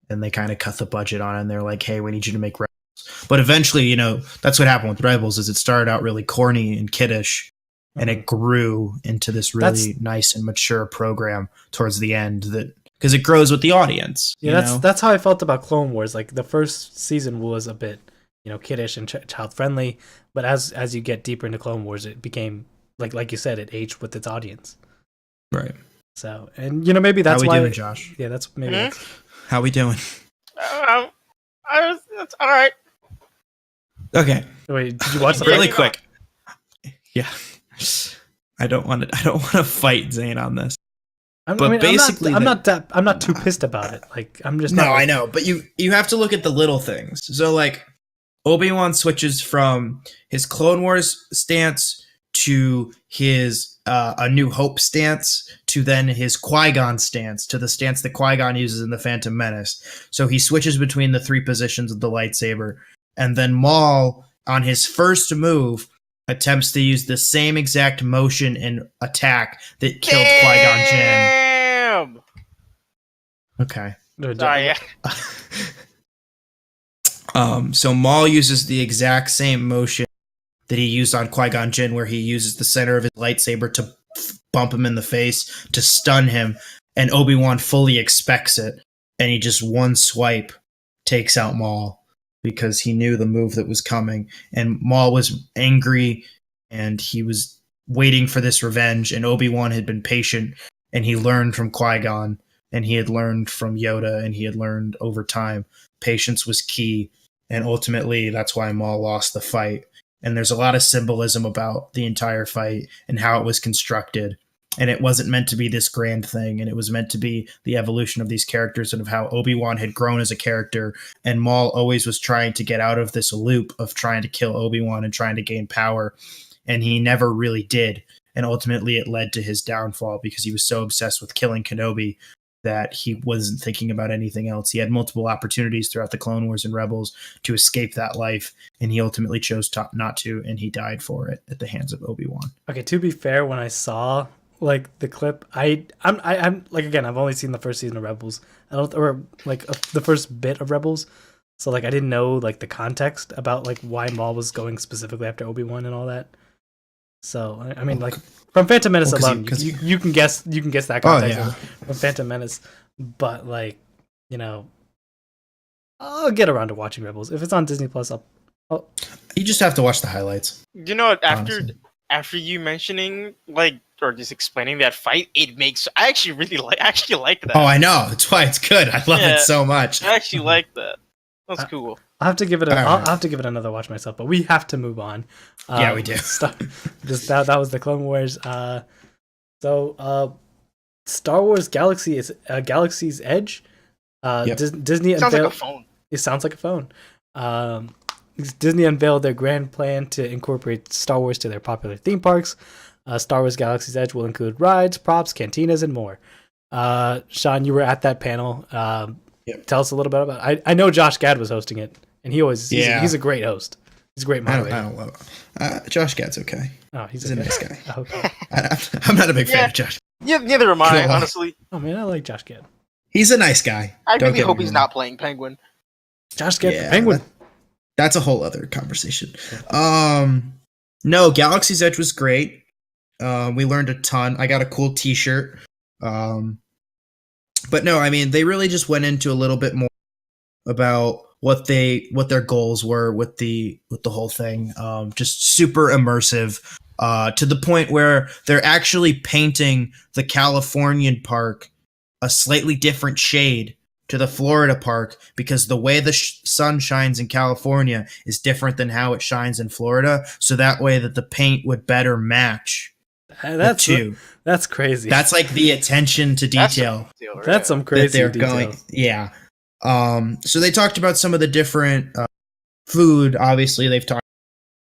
And they kind of cut the budget on it, and they're like, hey, we need you to make Rebels. But eventually, that's what happened with Rebels, is it started out really corny and kiddish, and it grew into this really nice and mature program towards the end, because it grows with the audience. Yeah, that's how I felt about Clone Wars. Like the first season was a bit, kiddish and child friendly, but as you get deeper into Clone Wars, it became like you said, it aged with its audience. Right. So, and maybe that's why. How we doing, Josh? Yeah, that's maybe. That's... How we doing? That's all right. Okay. Wait, did you watch the really quick? Yeah. I don't want to fight Zane on this. I'm not too pissed about it. Like I'm just. No, I know, but you have to look at the little things. So like, Obi-Wan switches from his Clone Wars stance to his A New Hope stance to then his Qui-Gon stance to the stance that Qui-Gon uses in The Phantom Menace. So he switches between the three positions of the lightsaber, and then Maul on his first move attempts to use the same exact motion and attack that killed Qui-Gon Jinn. Okay. Sorry, yeah. So Maul uses the exact same motion that he used on Qui-Gon Jinn, where he uses the center of his lightsaber to bump him in the face, to stun him, and Obi-Wan fully expects it, and he just one swipe takes out Maul, because he knew the move that was coming, and Maul was angry, and he was waiting for this revenge, and Obi-Wan had been patient, and he learned from Qui-Gon, and he had learned from Yoda, and he had learned over time. Patience was key, and ultimately that's why Maul lost the fight. And there's a lot of symbolism about the entire fight and how it was constructed. And it wasn't meant to be this grand thing, and it was meant to be the evolution of these characters and of how Obi-Wan had grown as a character, and Maul always was trying to get out of this loop of trying to kill Obi-Wan and trying to gain power, and he never really did. And ultimately it led to his downfall, because he was so obsessed with killing Kenobi that he wasn't thinking about anything else. He had multiple opportunities throughout the Clone Wars and Rebels to escape that life, and he ultimately chose not to, and he died for it at the hands of Obi-Wan. Okay, to be fair, when I saw like the clip, I'm like, again, I've only seen the first season of Rebels, the first bit of Rebels, so like I didn't know like the context about like why Maul was going specifically after Obi-Wan and all that. So I mean, like from Phantom Menace alone, you can guess that context from Phantom Menace, but like I'll get around to watching Rebels if it's on Disney Plus. Oh, You just have to watch the highlights. You know what? Honestly. After you mentioning or just explaining that fight, it makes I actually like that. Oh, I know. That's why it's good. I love Yeah. it so much. I actually like that. That's cool. I'll have to give it All I'll right. have to give it another watch myself, but we have to move on. Yeah, we do. That was the Clone Wars. Star Wars Galaxy is Galaxy's Edge. Yep. Disney Sounds like unveiled. a phone. It sounds like a phone. Disney unveiled their grand plan to incorporate Star Wars to their popular theme parks. Star Wars Galaxy's Edge will include rides, props, cantinas, and more. Sean, you were at that panel. Yep. Tell us a little bit about it. I know Josh Gad was hosting it, and he's a great host. He's a great moderator. I don't love it. Josh Gad's okay. Oh, he's a okay. nice guy. Okay. I'm not a big fan of Josh. Yeah, neither am I, Cool. honestly. Oh man, I like Josh Gad. He's a nice guy. I Don't really get hope me he's wrong. not playing Penguin. Josh Gad, Yeah, Penguin. That's a whole other conversation. No, Galaxy's Edge was great. We learned a ton. I got a cool T-shirt. But no, I mean, they really just went into a little bit more about what their goals were with the whole thing. Just super immersive, to the point where they're actually painting the Californian park a slightly different shade to the Florida park, because the way the sun shines in California is different than how it shines in Florida. So that way that the paint would better match the two. That's crazy. That's like the attention to detail. That's some that crazy they're detail. going. Yeah. So they talked about some of the different food. Obviously, they've talked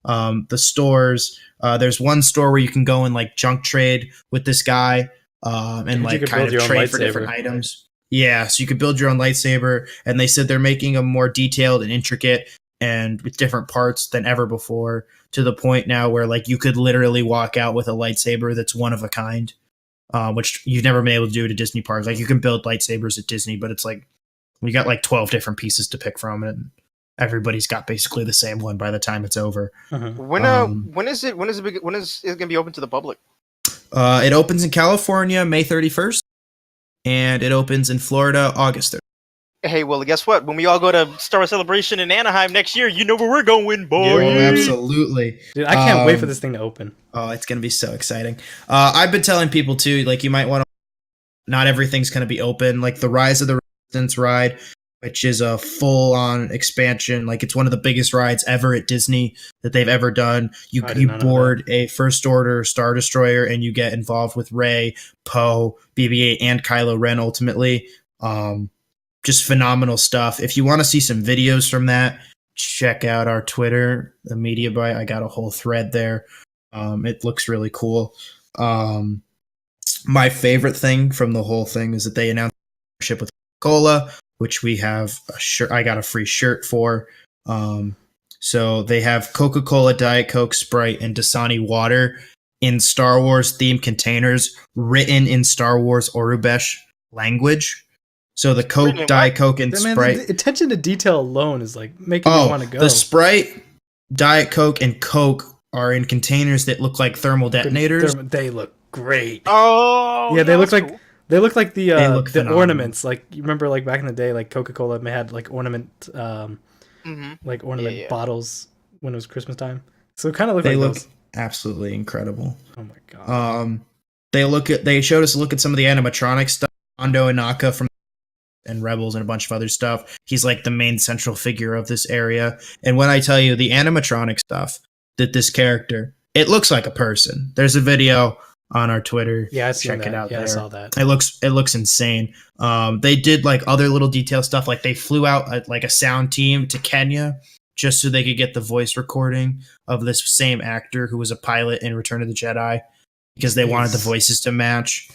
the stores. There's one store where you can go and like junk trade with this guy and You like could kind build of your own trade for lightsaber. different items. Yeah, so you could build your own lightsaber, and they said they're making them more detailed and intricate and with different parts than ever before, to the point now where like you could literally walk out with a lightsaber that's one of a kind, which you've never been able to do at a Disney park. Like you can build lightsabers at Disney, but it's like we got like 12 different pieces to pick from, and everybody's got basically the same one by the time it's over. When is it gonna be open to the public? It opens in California May 31st, and it opens in Florida August 3rd. Hey, well, guess what? When we all go to Star Wars Celebration in Anaheim next year, you know where we're going, boy. Oh, absolutely. Dude, I can't wait for this thing to open. Oh, it's going to be so exciting. I've been telling people too, like you might want to, not everything's going to be open. Like the Rise of the Resistance ride, which is a full-on expansion. Like it's one of the biggest rides ever at Disney that they've ever done. You board a First Order Star Destroyer, and you get involved with Rey, Poe, BB-8, and Kylo Ren ultimately. Just phenomenal stuff. If you want to see some videos from that, check out our Twitter, the Media Bite. I got a whole thread there. It looks really cool. My favorite thing from the whole thing is that they announced a partnership with Coca-Cola, which we have a shirt. I got a free shirt for. So they have Coca-Cola, Diet Coke, Sprite, and Dasani water in Star Wars themed containers, written in Star Wars Orubesh language. So the Coke, Diet Coke, and Sprite. The attention to detail alone is like making me want to go. The Sprite, Diet Coke, and Coke are in containers that look like thermal detonators. They look great. Oh, yeah, they look like cool. they look like the phenomenal. ornaments. Like you remember, like back in the day, like Coca-Cola had like ornament, bottles when it was Christmas time. So it kind of looked They like look those. absolutely incredible. Oh my god. They showed us a look at some of the animatronic stuff. Hondo Inaka from and Rebels and a bunch of other stuff. He's like the main central figure of this area. And when I tell you the animatronic stuff, that this character, it looks like a person. There's a video on our Twitter. Yeah, I seen check that. it out. Yeah, there. I saw that. It looks insane. They did like other little detail stuff. Like they flew out like a sound team to Kenya just so they could get the voice recording of this same actor who was a pilot in Return of the Jedi, because they wanted the voices to match.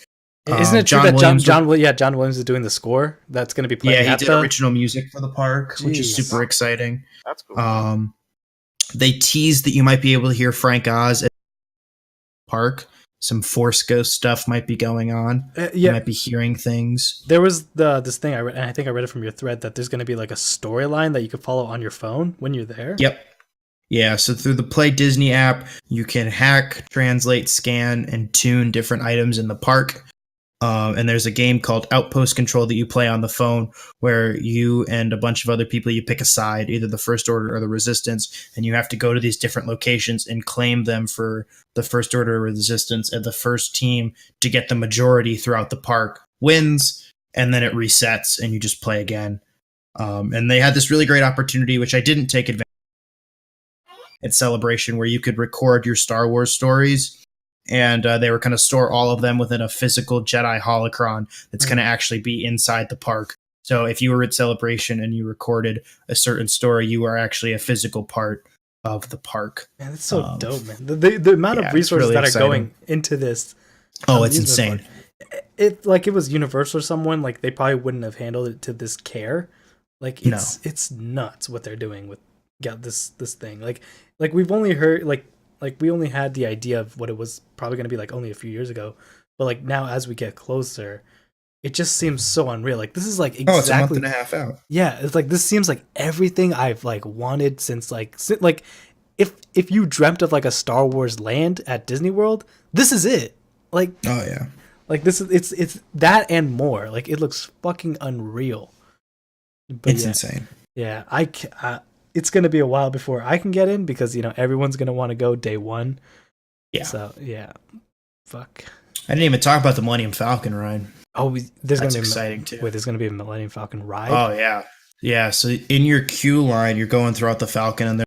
Isn't it true that John Williams is doing the score that's going to be playing? Yeah, he did original music for the park, which is Jeez. super exciting. That's cool. They teased that you might be able to hear Frank Oz at the park. Some Force Ghost stuff might be going on. You might be hearing things. There was this thing I read, and I think I read it from your thread, that there's going to be like a storyline that you could follow on your phone when you're there. Yep. Yeah, so through the Play Disney app, you can hack, translate, scan, and tune different items in the park. And there's a game called Outpost Control that you play on the phone where you and a bunch of other people, you pick a side, either the First Order or the Resistance, and you have to go to these different locations and claim them for the First Order or Resistance, and the first team to get the majority throughout the park wins, and then it resets and you just play again. And they had this really great opportunity, which I didn't take advantage of at Celebration, where you could record your Star Wars stories, and they were going to store all of them within a physical Jedi holocron that's going to actually be inside the park. So if you were at Celebration and you recorded a certain story, you are actually a physical part of the park. Man, that's so dope, man. The amount of resources really that exciting. Are going into this. Oh, it's insane. It like it was Universal or someone, like they probably wouldn't have handled it to this care. Like it's nuts what they're doing with this thing. Like we've only heard like we only had the idea of what it was probably going to be like only a few years ago, but like now as we get closer, it just seems so unreal. Like this is like exactly it's a month and a half out. Yeah, it's like this seems like everything I've like wanted since like if you dreamt of like a Star Wars land at Disney World, this is it. Like oh yeah, like this is it's that and more. Like it looks fucking unreal. But it's insane. Yeah, it's going to be a while before I can get in because, you know, everyone's going to want to go day one. Yeah. So, yeah. Fuck. I didn't even talk about the Millennium Falcon ride. Oh, there's going to be exciting too. Wait, there's going to be a Millennium Falcon ride? Oh, yeah. Yeah, so in your queue line, you're going throughout the Falcon and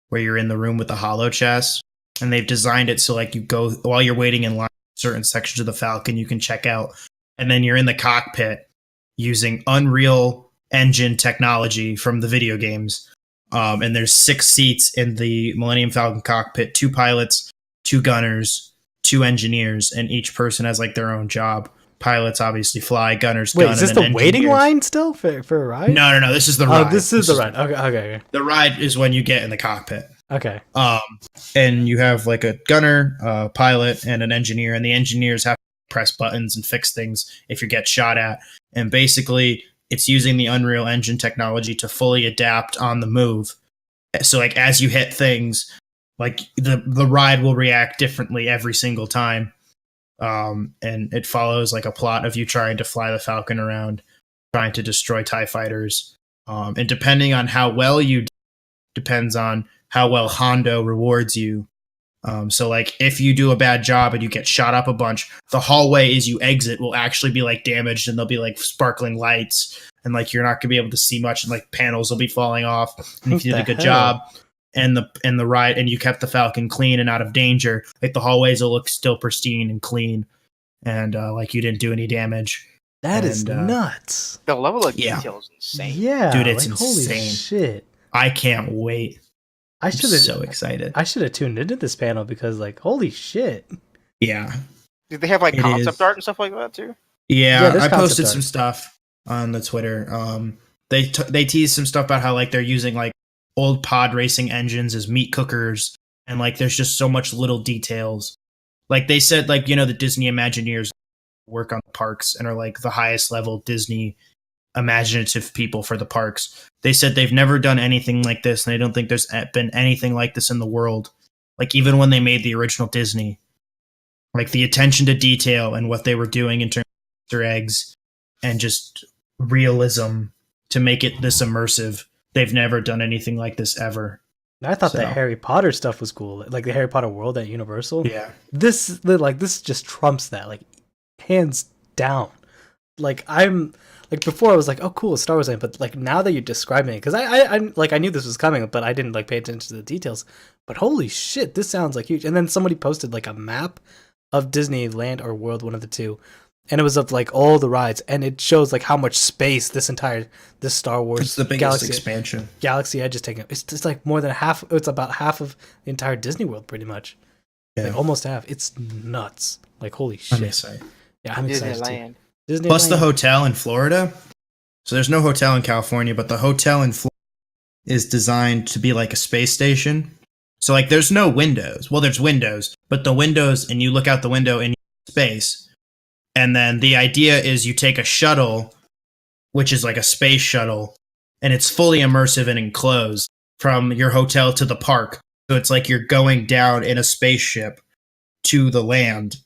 where you're in the room with the holo chest, and they've designed it so like you go while you're waiting in line, certain sections of the Falcon you can check out, and then you're in the cockpit using Unreal Engine technology from the video games. And there's 6 seats in the Millennium Falcon cockpit, 2 pilots, 2 gunners, 2 engineers, and each person has like their own job. Pilots obviously fly, gunners gun. Wait, is this the waiting line still for a ride? No, this is the ride. Oh, this is the ride. Okay. The ride is when you get in the cockpit. Okay. And you have like a gunner, a pilot, and an engineer, and the engineers have to press buttons and fix things if you get shot at. And basically it's using the Unreal Engine technology to fully adapt on the move. So like as you hit things, like the ride will react differently every single time. And it follows like a plot of you trying to fly the Falcon around, trying to destroy TIE fighters. And depending on how well you do, depends on how well Hondo rewards you. So like if you do a bad job and you get shot up a bunch, the hallway as you exit will actually be like damaged, and there'll be like sparkling lights, and like you're not gonna be able to see much, and like panels will be falling off. And if you did a good job and the ride and you kept the Falcon clean and out of danger, like the hallways will look still pristine and clean, and like you didn't do any damage. That is nuts. The level of detail is insane. Yeah, dude, it's like, insane. Holy shit! I can't wait. I'm so excited. I should have tuned into this panel because, like, holy shit. Yeah. Did they have like concept art and stuff like that too? Yeah, I posted some stuff on the Twitter. They teased some stuff about how like they're using like old pod racing engines as meat cookers, and like there's just so much little details. Like they said, like, you know, the Disney Imagineers work on the parks and are like the highest level Disney imaginative people for the parks. They said they've never done anything like this, and they don't think there's been anything like this in the world. Like even when they made the original Disney, like the attention to detail and what they were doing in terms of Easter eggs and just realism to make it this immersive, they've never done anything like this ever. I thought the Harry Potter stuff was cool, like the Harry Potter world at Universal. Yeah, this just trumps that, like hands down. Like I'm like before I was like, oh cool, Star Wars land, but like now that you're describing it, because I knew this was coming, but I didn't like pay attention to the details. But holy shit, this sounds like huge. And then somebody posted like a map of Disneyland or World, one of the two, and it was of like all the rides, and it shows like how much space this Star Wars, it's the biggest expansion. Galaxy Edge is taking up. It's just like more than half. It's about half of the entire Disney World, pretty much. Yeah, like almost half. It's nuts. Like holy shit. I'm excited. Yeah, I'm excited too. Disneyland. Plus the hotel in Florida. So there's no hotel in California, but the hotel in Florida is designed to be like a space station. So like there's no windows. Well, there's windows, but the windows, and you look out the window in space. And then the idea is you take a shuttle, which is like a space shuttle, and it's fully immersive and enclosed from your hotel to the park. So it's like you're going down in a spaceship to the land.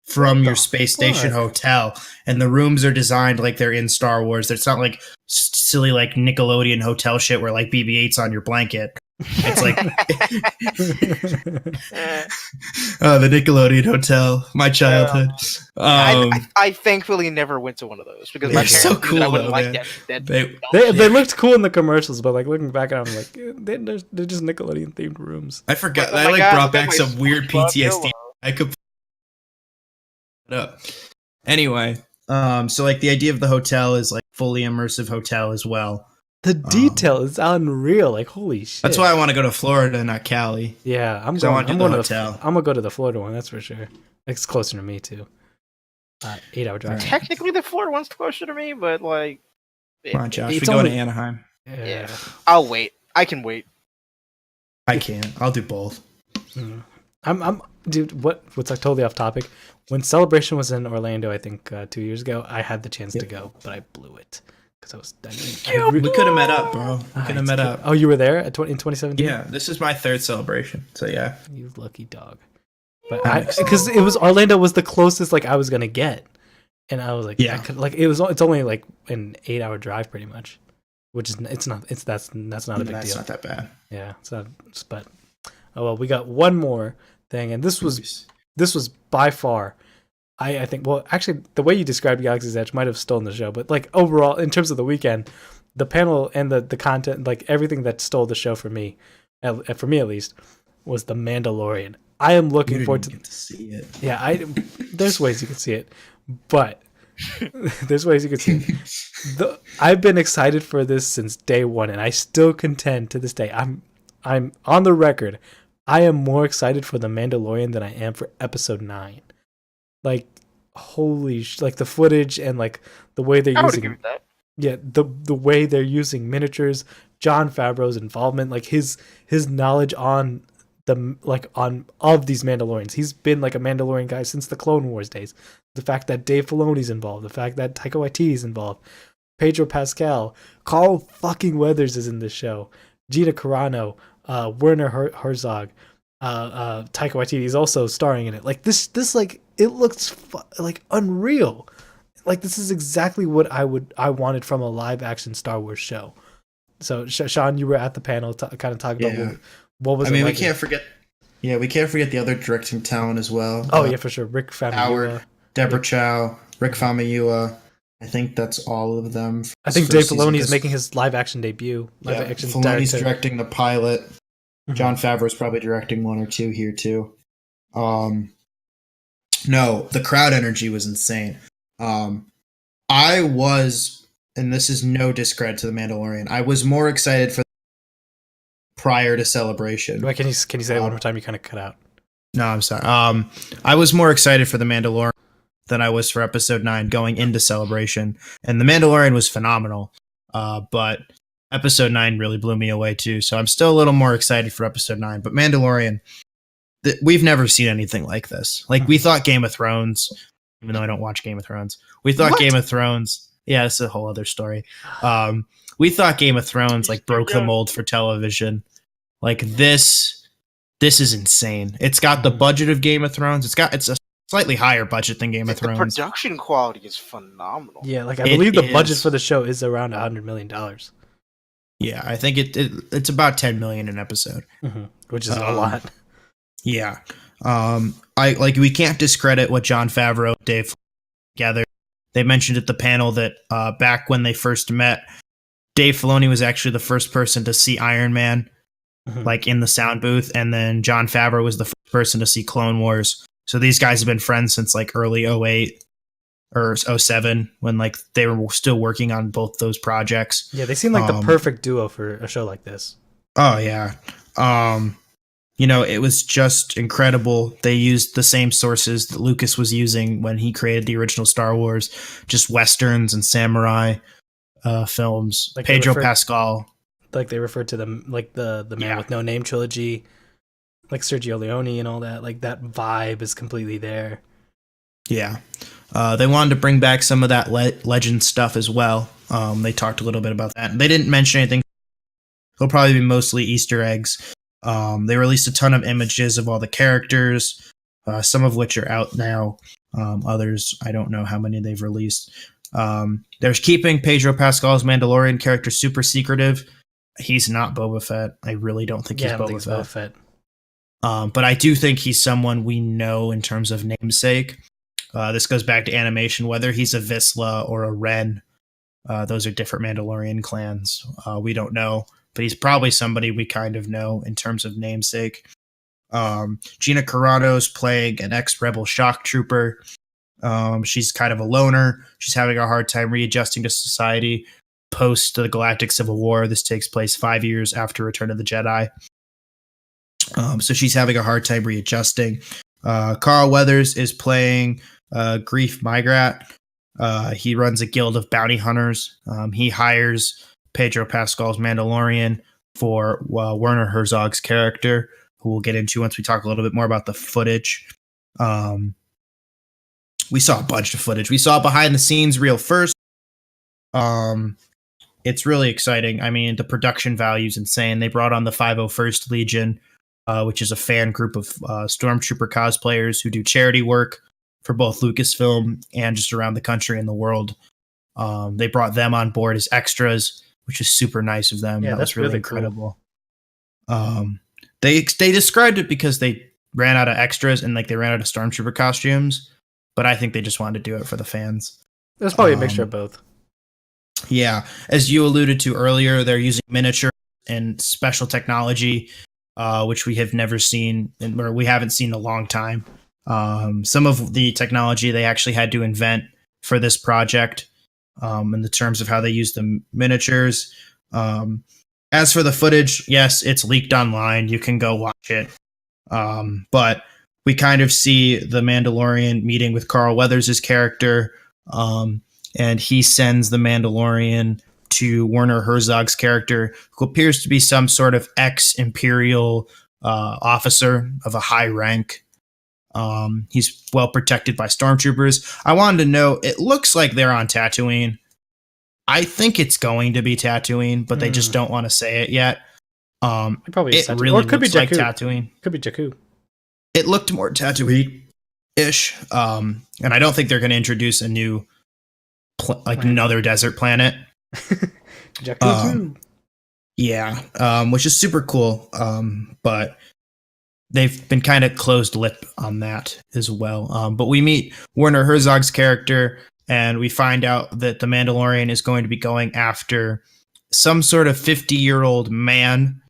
from What your the space station fuck? hotel, and the rooms are designed like they're in Star Wars. It's not like silly like Nickelodeon hotel shit where like BB-8's on your blanket. It's like the Nickelodeon hotel, my childhood. I thankfully never went to one of those because my They're parents so knew that I cool, wouldn't though, like man. that. They looked cool in the commercials, but like looking back at them, like they're just Nickelodeon themed rooms. I forgot. Oh I my like God, brought look at back my some weird SpongeBob PTSD. yellow. I could put it up. Anyway, so like the idea of the hotel is like fully immersive hotel as well. The detail is unreal. Like holy shit. That's why I want to go to Florida, not Cali. Yeah, I'm 'Cause I going. want to I'm do the going to hotel. I'm gonna go to the Florida one. That's for sure. It's closer to me too. 8-hour drive. Right. Technically, the Florida one's closer to me, but like, Come on, Josh. It's We go only- to Anaheim. Yeah. I'll wait. I can wait. I can't. I'll do both. Mm. I'm dude. What's like totally off topic? When Celebration was in Orlando, I think 2 years ago, I had the chance to go, but I blew it because I was. We could have met up, bro. We could have met up. Oh, you were there in 2017? Yeah, this is my third celebration. So yeah. You lucky dog. But I'm excited. because it was Orlando was the closest like I was gonna get, and I was like, Yeah. I could, like it's only like an 8-hour drive pretty much, which is that's not a big That's deal. not that bad. Yeah, it's not. But oh well, we got one more thing, and this was by far, I think. Well, actually, the way you described Galaxy's Edge might have stolen the show, but like overall, in terms of the weekend, the panel and the content, like everything that stole the show for me at least, was the Mandalorian. I am looking forward to get to see it. Yeah, there's ways you can see it, but there's ways you can see it. I've been excited for this since day one, and I still contend to this day. I'm on the record. I am more excited for the Mandalorian than I am for Episode 9. Like, like the footage and like the way they're I would using. agree with that. Yeah, the way they're using miniatures, Jon Favreau's involvement, like his knowledge on of these Mandalorians. He's been like a Mandalorian guy since the Clone Wars days. The fact that Dave Filoni's involved, the fact that Taika Waititi's involved, Pedro Pascal, Carl fucking Weathers is in this show, Gina Carano, Werner Herzog, Taika Waititi is also starring in it. Like this like it looks like unreal. Like this is exactly what I wanted from a live action Star Wars show. So Sean, you were at the panel kind of talking about what was. I mean, like we can't forget. Yeah, we can't forget the other directing talent as well. Oh yeah, for sure. Rick Famuyiwa. Howard, Deborah Chow, Rick Famuyiwa. I think that's all of them. I think Dave Filoni is making his live action debut. Filoni's directing the pilot. Mm-hmm. Jon Favreau's probably directing one or two here too. No, the crowd energy was insane. I was, and this is no discredit to the Mandalorian, I was more excited for prior to Celebration. Wait, can you say it one more time? You kind of cut out. No, I'm sorry. I was more excited for the Mandalorian than I was for Episode 9 going into Celebration, and the Mandalorian was phenomenal. But Episode 9 really blew me away too, so I'm still a little more excited for Episode 9. But Mandalorian, we've never seen anything like this. Like, we thought Game of Thrones, even though I don't watch Game of Thrones, we thought Game of Thrones, yeah, it's a whole other story. We thought Game of Thrones like broke the mold for television. Like this is insane. It's got the budget of Game of Thrones. It's a slightly higher budget than Game of The Thrones. production quality is phenomenal. Yeah, like I believe the budget for the show is around $100 million. Yeah, I think it's about $10 million an episode, which is a lot. Yeah, we can't discredit what Jon Favreau and Dave together. They mentioned at the panel that back when they first met, Dave Filoni was actually the first person to see Iron Man, like in the sound booth, and then Jon Favreau was the first person to see Clone Wars. So these guys have been friends since like early 2008 or 2007 when like they were still working on both those projects. Yeah, they seem like the perfect duo for a show like this. Oh yeah. It was just incredible. They used the same sources that Lucas was using when he created the original Star Wars, just westerns and samurai films. Like Pedro Pascal. Like they referred to them like the Man with No Name trilogy, like Sergio Leone and all that. Like that vibe is completely there. Yeah. They wanted to bring back some of that legend stuff as well. They talked a little bit about that. They didn't mention anything. It'll probably be mostly Easter eggs. They released a ton of images of all the characters, some of which are out now. Others, I don't know how many they've released. They're keeping Pedro Pascal's Mandalorian character super secretive. He's not Boba Fett. I really don't think he's Boba Fett. But I do think he's someone we know in terms of namesake. This goes back to animation, whether he's a Vizsla or a Ren. Those are different Mandalorian clans. We don't know, but he's probably somebody we kind of know in terms of namesake. Gina Carano's playing an ex-rebel shock trooper. She's kind of a loner. She's having a hard time readjusting to society post the Galactic Civil War. This takes place 5 years after Return of the Jedi. So she's having a hard time readjusting. Carl Weathers is playing Grief Migrat. He runs a guild of bounty hunters. He hires Pedro Pascal's Mandalorian for Werner Herzog's character, who we'll get into once we talk a little bit more about the footage. We saw a bunch of footage. We saw behind the scenes reel first. It's really exciting. I mean, the production value is insane. They brought on the 501st Legion, which is a fan group of Stormtrooper cosplayers who do charity work for both Lucasfilm and just around the country and the world. They brought them on board as extras, which is super nice of them. Yeah, that that's was really incredible. Cool. They described it because they ran out of extras and they ran out of Stormtrooper costumes, but I think they just wanted to do it for the fans. There's probably a mixture of both. Yeah, as you alluded to earlier, they're using miniature and special technology, which we have never seen, or we haven't seen in a long time. Some of the technology they actually had to invent for this project, in the terms of how they use the miniatures. As for the footage, yes, it's leaked online. You can go watch it. But we kind of see the Mandalorian meeting with Carl Weathers' character, and he sends the Mandalorian to Werner Herzog's character, who appears to be some sort of ex-Imperial officer of a high rank. He's well protected by stormtroopers. I wanted to know, it looks like they're on Tatooine. I think it's going to be Tatooine, but they just don't want to say it yet. It probably is it really or it could looks be like Tatooine. Could be Jakku. It looked more Tatooine-ish. And I don't think they're going to introduce a new another desert planet. Jakku. Yeah, which is super cool. But they've been kind of closed lip on that as well. But we meet Werner Herzog's character, and we find out that the Mandalorian is going to be going after some sort of 50-year-old man.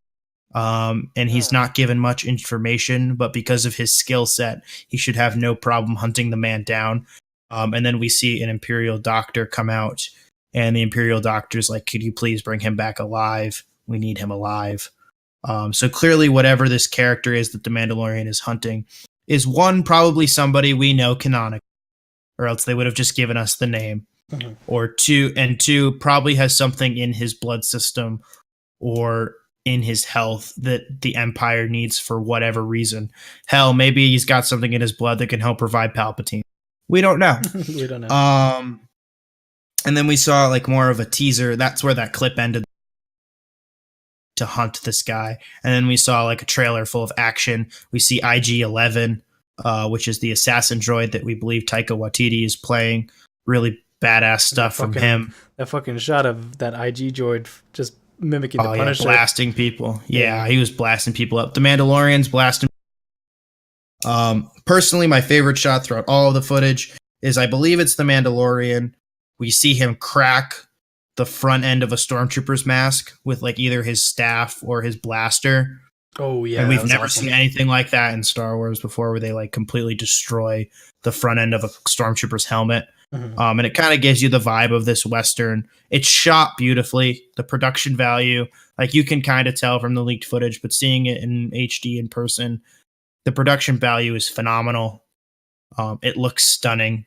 And he's not given much information, but because of his skill set, he should have no problem hunting the man down. And then we see an Imperial doctor come out, and the Imperial doctor's like, could you please bring him back alive? We need him alive. So clearly whatever this character is that the Mandalorian is hunting is one, probably somebody we know canonical, or else they would have just given us the name. Mm-hmm. Or two, probably has something in his blood system or in his health that the Empire needs for whatever reason. Hell, maybe he's got something in his blood that can help revive Palpatine. We don't know. We don't know. And then we saw more of a teaser. That's where that clip ended, to hunt this guy. And then we saw a trailer full of action. We see IG-11, which is the assassin droid that we believe Taika Waititi is playing. Really badass stuff from him. That fucking shot of that IG droid just mimicking the Punisher. Blasting people. Yeah, he was blasting people up. The Mandalorian's blasting. Personally, my favorite shot throughout all of the footage is, I believe it's the Mandalorian. We see him crack the front end of a stormtrooper's mask with either his staff or his blaster. Oh yeah, and we've never seen anything like that in Star Wars before, where they completely destroy the front end of a stormtrooper's helmet. Mm-hmm. And it kind of gives you the vibe of this Western. It's shot beautifully. The production value, you can kind of tell from the leaked footage, but seeing it in HD in person, the production value is phenomenal. It looks stunning.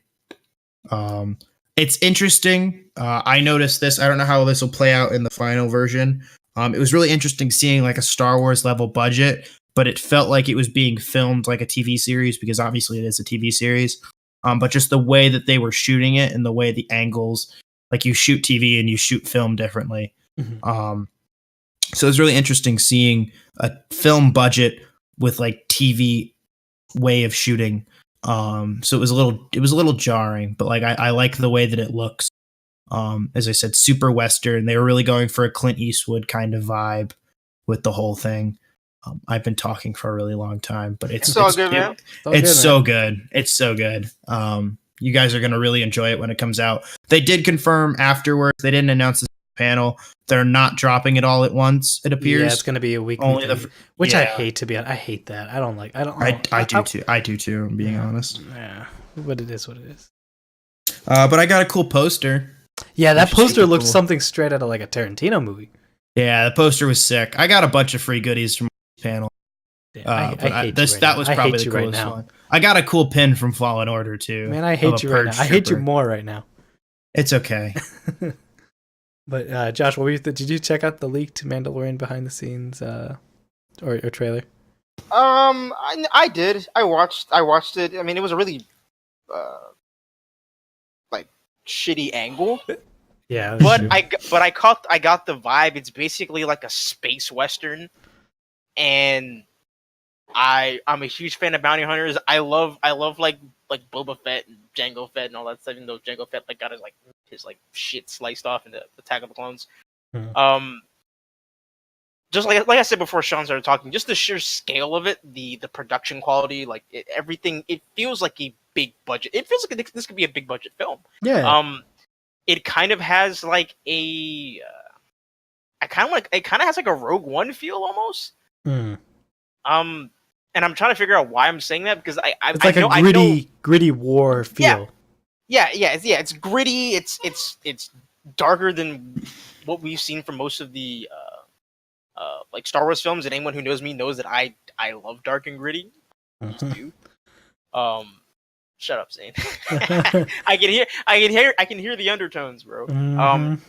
It's interesting. I noticed this. I don't know how this will play out in the final version. It was really interesting seeing a Star Wars level budget, but it felt like it was being filmed like a TV series, because obviously it is a TV series. But just the way that they were shooting it and the way the angles, you shoot TV and you shoot film differently. Mm-hmm. So it's really interesting seeing a film budget with TV way of shooting. So it was a little jarring, but like I like the way that it looks. As I said, super Western. They were really going for a Clint Eastwood kind of vibe with the whole thing. I've been talking for a really long time, but it's all good, man. It's so good. It's so good. You guys are gonna really enjoy it when it comes out. They did confirm afterwards. They didn't announce the panel. They're not dropping it all at once. It appears. Yeah, it's going to be a weekly thing, which I hate to be honest. I hate that. I don't like. I do too. I do too. I'm being honest. Yeah, but it is what it is. But I got a cool poster. Yeah, that poster looks something straight out of like a Tarantino movie. Yeah, the poster was sick. I got a bunch of free goodies from this panel. That was probably the coolest one. I got a cool pin from Fallen Order too. Man, I hate you right now. I hate you more right now. It's okay. But Josh, did you check out the leaked Mandalorian behind the scenes or trailer? I did. I watched it. I mean, it was a really like shitty angle. Yeah, but I got the vibe. It's basically like a space western, and I'm a huge fan of bounty hunters. I love like Boba Fett and Jango Fett and all that stuff. Even though Jango Fett got his shit sliced off in the Attack of the Clones. Mm-hmm. Just like I said before, Sean started talking. Just the sheer scale of it, the production quality, everything. It feels like a big budget. It feels like this could be a big budget film. Yeah. It kind of has like a. It kind of has like a Rogue One feel almost. Mm. And I'm trying to figure out why I'm saying that because it's like a gritty war feel. Yeah. It's gritty. It's darker than what we've seen from most of the like Star Wars films. And anyone who knows me knows that I love dark and gritty. I just do. Shut up, Zane. I can hear the undertones, bro. Mm-hmm.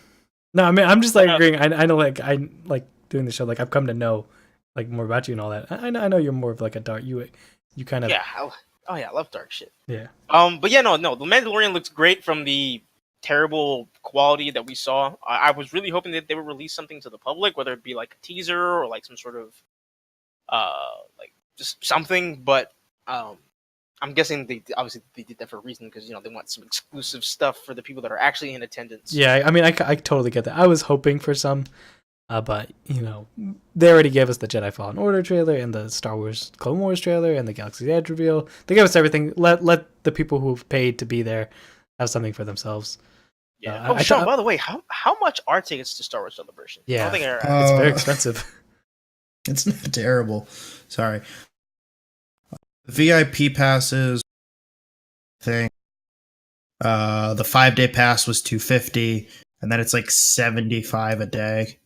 No, I mean I'm just like agreeing. I know I like doing the show. Like I've come to know like more about you and all that. I know you're more of like a dark. You kind of I love dark shit. Yeah. But yeah, no. The Mandalorian looks great from the terrible quality that we saw. I was really hoping that they would release something to the public, whether it be like a teaser or like some sort of like just something. But I'm guessing they did that for a reason because they want some exclusive stuff for the people that are actually in attendance. Yeah, I mean I totally get that. I was hoping for some. But they already gave us the Jedi Fallen Order trailer and the Star Wars Clone Wars trailer and the Galaxy's Edge reveal. They gave us everything. Let the people who've paid to be there have something for themselves. Yeah. Sean, by the way, how much are tickets to Star Wars Celebration? Yeah, it's very expensive. It's not terrible. Sorry. The VIP passes thing. The 5-day pass was $250, and then it's like $75 a day.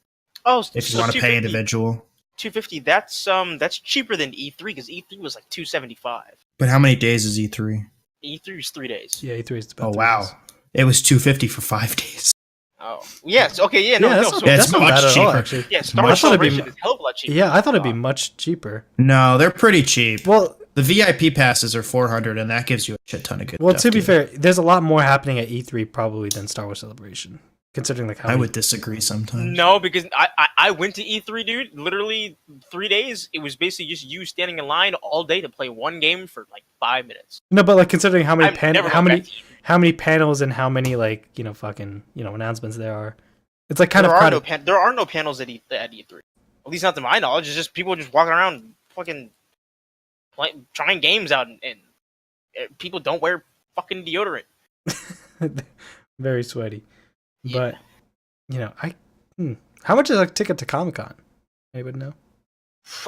Oh, if you want to pay individual, $250. That's cheaper than E3 because E3 was like $275. But how many days is E3? E3 is 3 days. Yeah, E3 is about 3 days. It was $250 for 5 days. Oh yes, okay, yeah, it's much cheaper. Actually. Yeah, Star Wars Celebration is a hell of a lot cheaper. Yeah, I thought it'd be much cheaper. No, they're pretty cheap. Well, the VIP passes are $400, and that gives you a shit ton of good. Well, to be fair, there's a lot more happening at E3 probably than Star Wars Celebration. Considering like how I would disagree sometimes. No, because I went to E3, dude. Literally 3 days. It was basically just you standing in line all day to play one game for like 5 minutes. No, but like considering how many panels and how many fucking announcements there are, it's like kind of crowded. There are no panels at E3. At least not to my knowledge. It's just people just walking around fucking trying games out, and people don't wear fucking deodorant. Very sweaty. Yeah. But how much is a ticket to Comic-Con? Anybody know?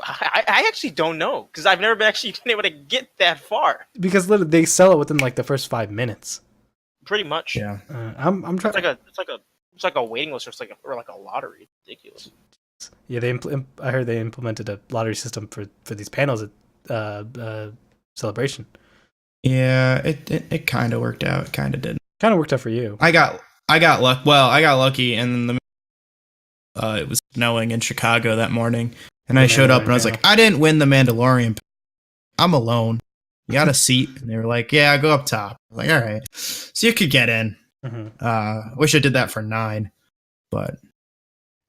I actually don't know because I've never been able to get that far. Because literally they sell it within like the first 5 minutes. Pretty much. Yeah. I'm trying. It's like a waiting list or like a lottery. Ridiculous. Yeah, I heard they implemented a lottery system for these panels at Celebration. Yeah, it kind of worked out. It kind of didn't. Kind of worked out for you. I got lucky, and then it was snowing in Chicago that morning, and I showed up and I was like, I didn't win the Mandalorian. I'm alone. You got a seat? And they were like, yeah, go up top. I'm like, all right. So you could get in. Mm-hmm. Wish I did that for 9, but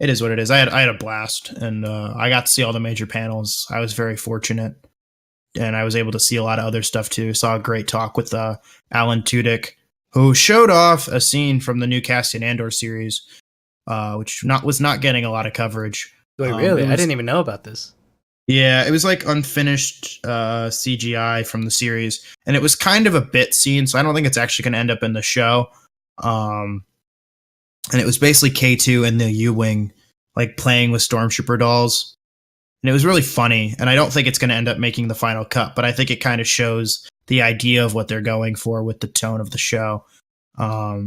it is what it is. I had a blast, and I got to see all the major panels. I was very fortunate. and I was able to see a lot of other stuff too. Saw a great talk with Alan Tudyk, who showed off a scene from the new Cassian Andor series, which was not getting a lot of coverage. Wait, really? I didn't even know about this. Yeah, it was like unfinished CGI from the series, and it was kind of a bit scene, so I don't think it's actually going to end up in the show. And it was basically K2 and the U-Wing like playing with Stormtrooper dolls. And it was really funny, and I don't think it's going to end up making the final cut, but I think it kind of shows the idea of what they're going for with the tone of the show.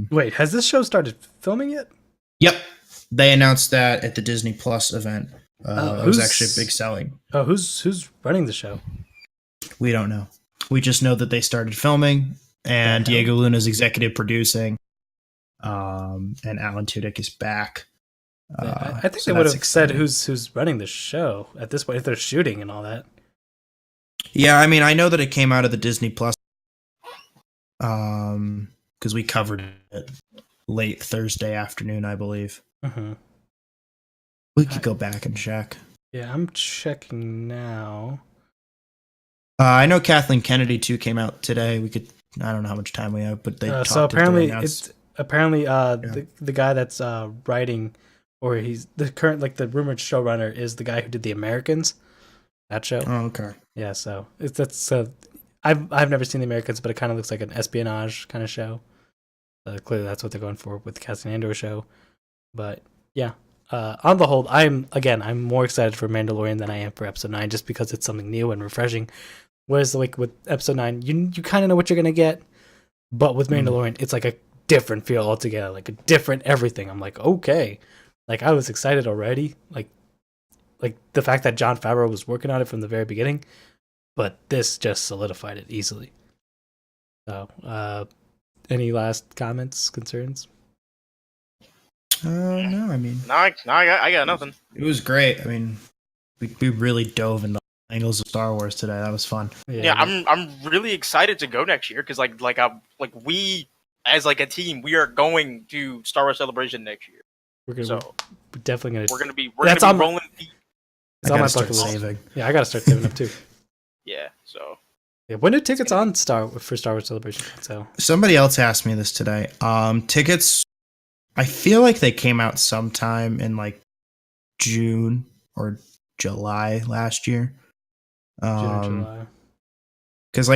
Wait, has this show started filming yet? Yep. They announced that at the Disney Plus event. It was actually a big selling. Oh, who's running the show? We don't know. We just know that they started filming, and Diego Luna's executive producing, and Alan Tudyk is back. I think they would have said who's running the show at this point if they're shooting and all that. Yeah, I mean, I know that it came out of the Disney Plus, because we covered it late Thursday afternoon, I believe. Mm-hmm. We could go back and check. Yeah, I'm checking now. I know Kathleen Kennedy too came out today. We could. I don't know how much time we have, but they talked. So apparently, it's the guy that's writing, or he's the current the rumored showrunner is the guy who did The Americans, that show. Oh, okay. Yeah, so that's I've never seen The Americans, but it kind of looks like an espionage kind of show. Clearly, that's what they're going for with the Cassian Andor show. But yeah, on the whole, I'm more excited for Mandalorian than I am for Episode 9, just because it's something new and refreshing. Whereas like with Episode 9, you kind of know what you're gonna get, but with Mandalorian, it's like a different feel altogether, like a different everything. I'm like, okay, like I was excited already, like the fact that Jon Favreau was working on it from the very beginning, but this just solidified it easily. So, any last comments, concerns? No, I mean, I got nothing. It was great. I mean, we really dove into angles of Star Wars today. That was fun. Yeah, I'm really excited to go next year because we as like a team we are going to Star Wars Celebration next year. We're definitely gonna be that's rolling. It's on my bucket list. Yeah, I gotta start saving up too. Yeah, so. Yeah, when do tickets on Star Wars Celebration? So somebody else asked me this today. Tickets, I feel like they came out sometime in like June or July last year. June or July. Because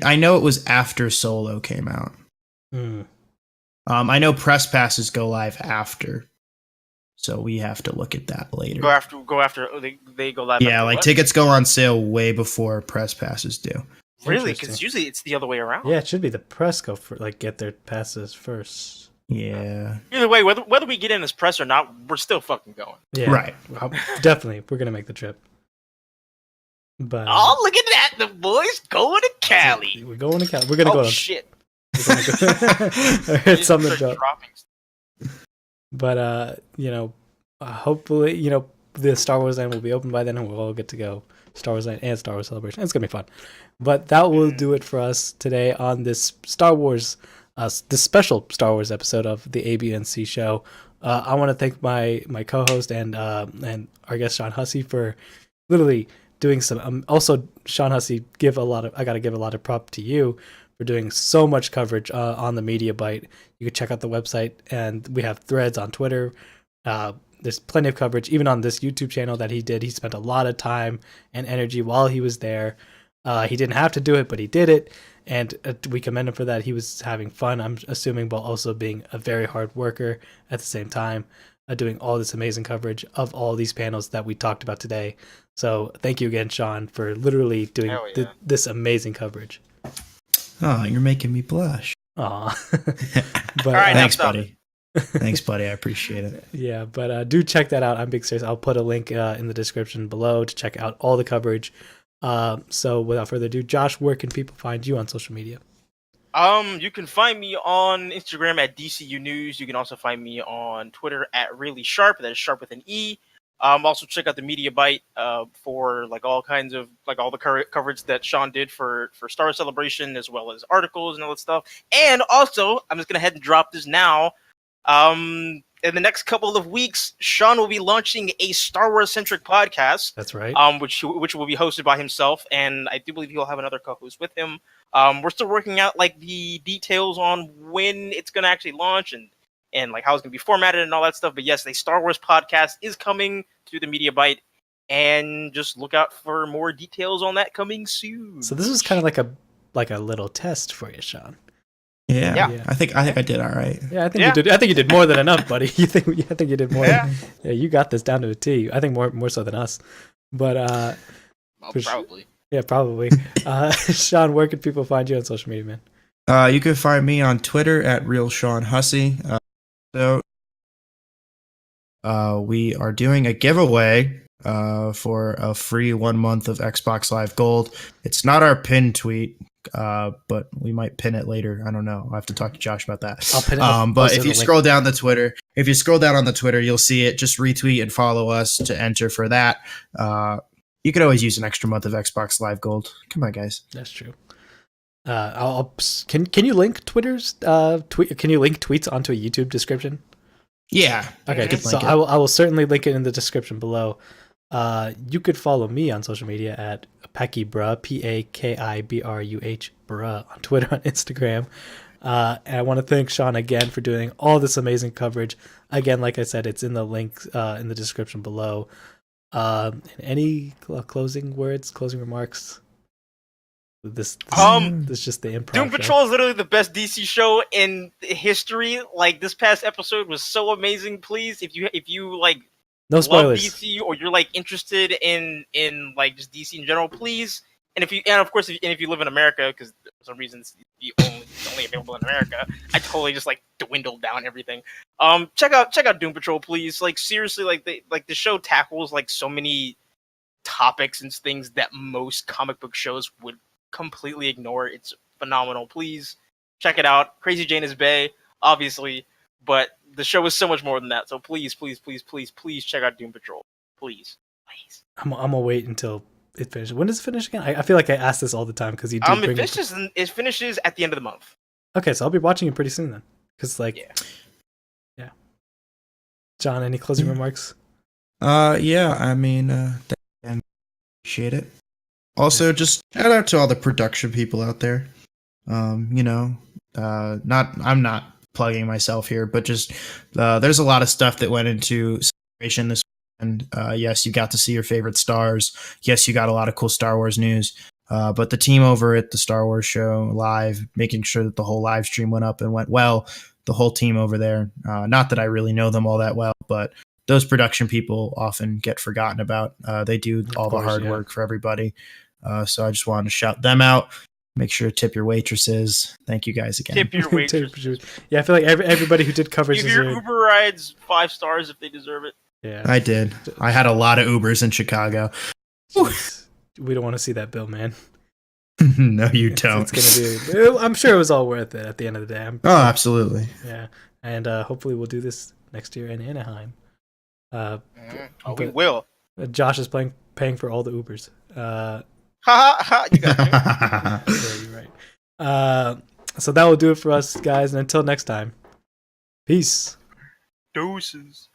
I know it was after Solo came out. I know press passes go live after, so we have to look at that later. Go after they go live. Yeah, like tickets go on sale way before press passes do. Really? Because usually it's the other way around. Yeah, it should be the press go for get their passes first. Yeah. Either way, whether we get in as press or not, we're still fucking going. Yeah, right. Definitely, we're gonna make the trip. But oh, look at that! The boys going to Cali. We're going to Cali. We're gonna go. Oh shit! It's something to drop. But hopefully, the Star Wars Land will be open by then, and we'll all get to go Star Wars Land and Star Wars Celebration. It's gonna be fun. But that will do it for us today on this Star Wars, this special Star Wars episode of the ABNC show. I want to thank my co-host and our guest Sean Hussey for literally doing some. Also, Sean Hussey, I gotta give a lot of prop to you for doing so much coverage on the Media Bite. You can check out the website, and we have threads on Twitter. There's plenty of coverage, even on this YouTube channel that he did. He spent a lot of time and energy while he was there. He didn't have to do it, but he did it, and we commend him for that. He was having fun, I'm assuming, while also being a very hard worker at the same time, doing all this amazing coverage of all these panels that we talked about today. So thank you again, Sean, for literally doing this amazing coverage. Oh, you're making me blush. Aw. But, all right, thanks, buddy. Thanks, buddy. I appreciate it. Yeah, but do check that out. I'm being serious. I'll put a link in the description below to check out all the coverage. So without further ado, Josh, where can people find you on social media? You can find me on Instagram at DCU News. You can also find me on Twitter at Really Sharp. That is Sharp with an E. Also check out the Media Bite for all kinds of all the coverage that Sean did for Star Wars Celebration, as well as articles and all that stuff. And also, I'm just gonna head and drop this now. in the next couple of weeks, Sean will be launching a Star Wars centric podcast. That's right. Which will be hosted by himself, and I do believe he'll have another co-host with him. We're still working out like the details on when it's gonna actually launch and like how it's gonna be formatted and all that stuff. But yes, the Star Wars podcast is coming to the Media Bite, and just look out for more details on that coming soon. So this was kind of like a little test for you, Sean. Yeah. I think I did all right. Yeah, I think you did. I think you did more than enough, buddy. I think you did more. Yeah, you got this down to a T. I think more so than us. But probably. Yeah, probably. Sean, where can people find you on social media, man? You can find me on Twitter at RealSeanHussey. We are doing a giveaway for a free 1 month of Xbox Live Gold. It's not our pin tweet, but we might pin it later. I don't know. I'll have to talk to Josh about that. I'll pin it. But if you scroll down on the Twitter, you'll see it. Just retweet and follow us to enter for that. You could always use an extra month of Xbox Live Gold. Come on, guys. That's true. Can you link Twitter's Can you link tweets onto a YouTube description? Yeah. Okay. So I will certainly link it in the description below. You could follow me on social media at Pakibruh, Pakibruh, bruh, on Twitter, on Instagram. And I want to thank Sean again for doing all this amazing coverage. Again, like I said, it's in the link in the description below. Any closing words, closing remarks? This is just the improv. Doom Patrol is literally the best DC show in history. Like, this past episode was so amazing. Please, if you like no spoilers. love DC, or you're like interested in like just DC in general, please. And if you live in America, because for some reason it's only available in America, I totally just like dwindled down everything. Check out Doom Patrol, please. Like, seriously, the show tackles like so many topics and things that most comic book shows would completely ignore. It's phenomenal. Please check it out. Crazy Jane is bae, obviously, but the show is so much more than that. So please check out Doom Patrol. Please. I'm gonna wait until it finishes. When does it finish again? I feel like I ask this all the time because you do. It finishes at the end of the month. Okay, so I'll be watching it pretty soon then. Because yeah. John, any closing remarks? Yeah. I mean, appreciate it. Also, just shout out to all the production people out there. I'm not plugging myself here, but just there's a lot of stuff that went into Celebration this weekend. Yes, you got to see your favorite stars. Yes, you got a lot of cool Star Wars news. But the team over at the Star Wars show live, making sure that the whole live stream went up and went well. The whole team over there. Not that I really know them all that well, but those production people often get forgotten about. They do all the hard work for everybody. So I just wanted to shout them out. Make sure to tip your waitresses. Thank you guys again. Tip your waitresses. Yeah, I feel like everybody who did coverage. Give your Uber rides 5 stars if they deserve it. Yeah, I did. I had a lot of Ubers in Chicago. We don't want to see that bill, man. No, you don't. It's gonna be. I'm sure it was all worth it at the end of the day. Absolutely. Yeah, and hopefully we'll do this next year in Anaheim. We will. Josh is paying for all the Ubers. You got it. Yeah, you're right. So that will do it for us, guys. And until next time, peace. Doses.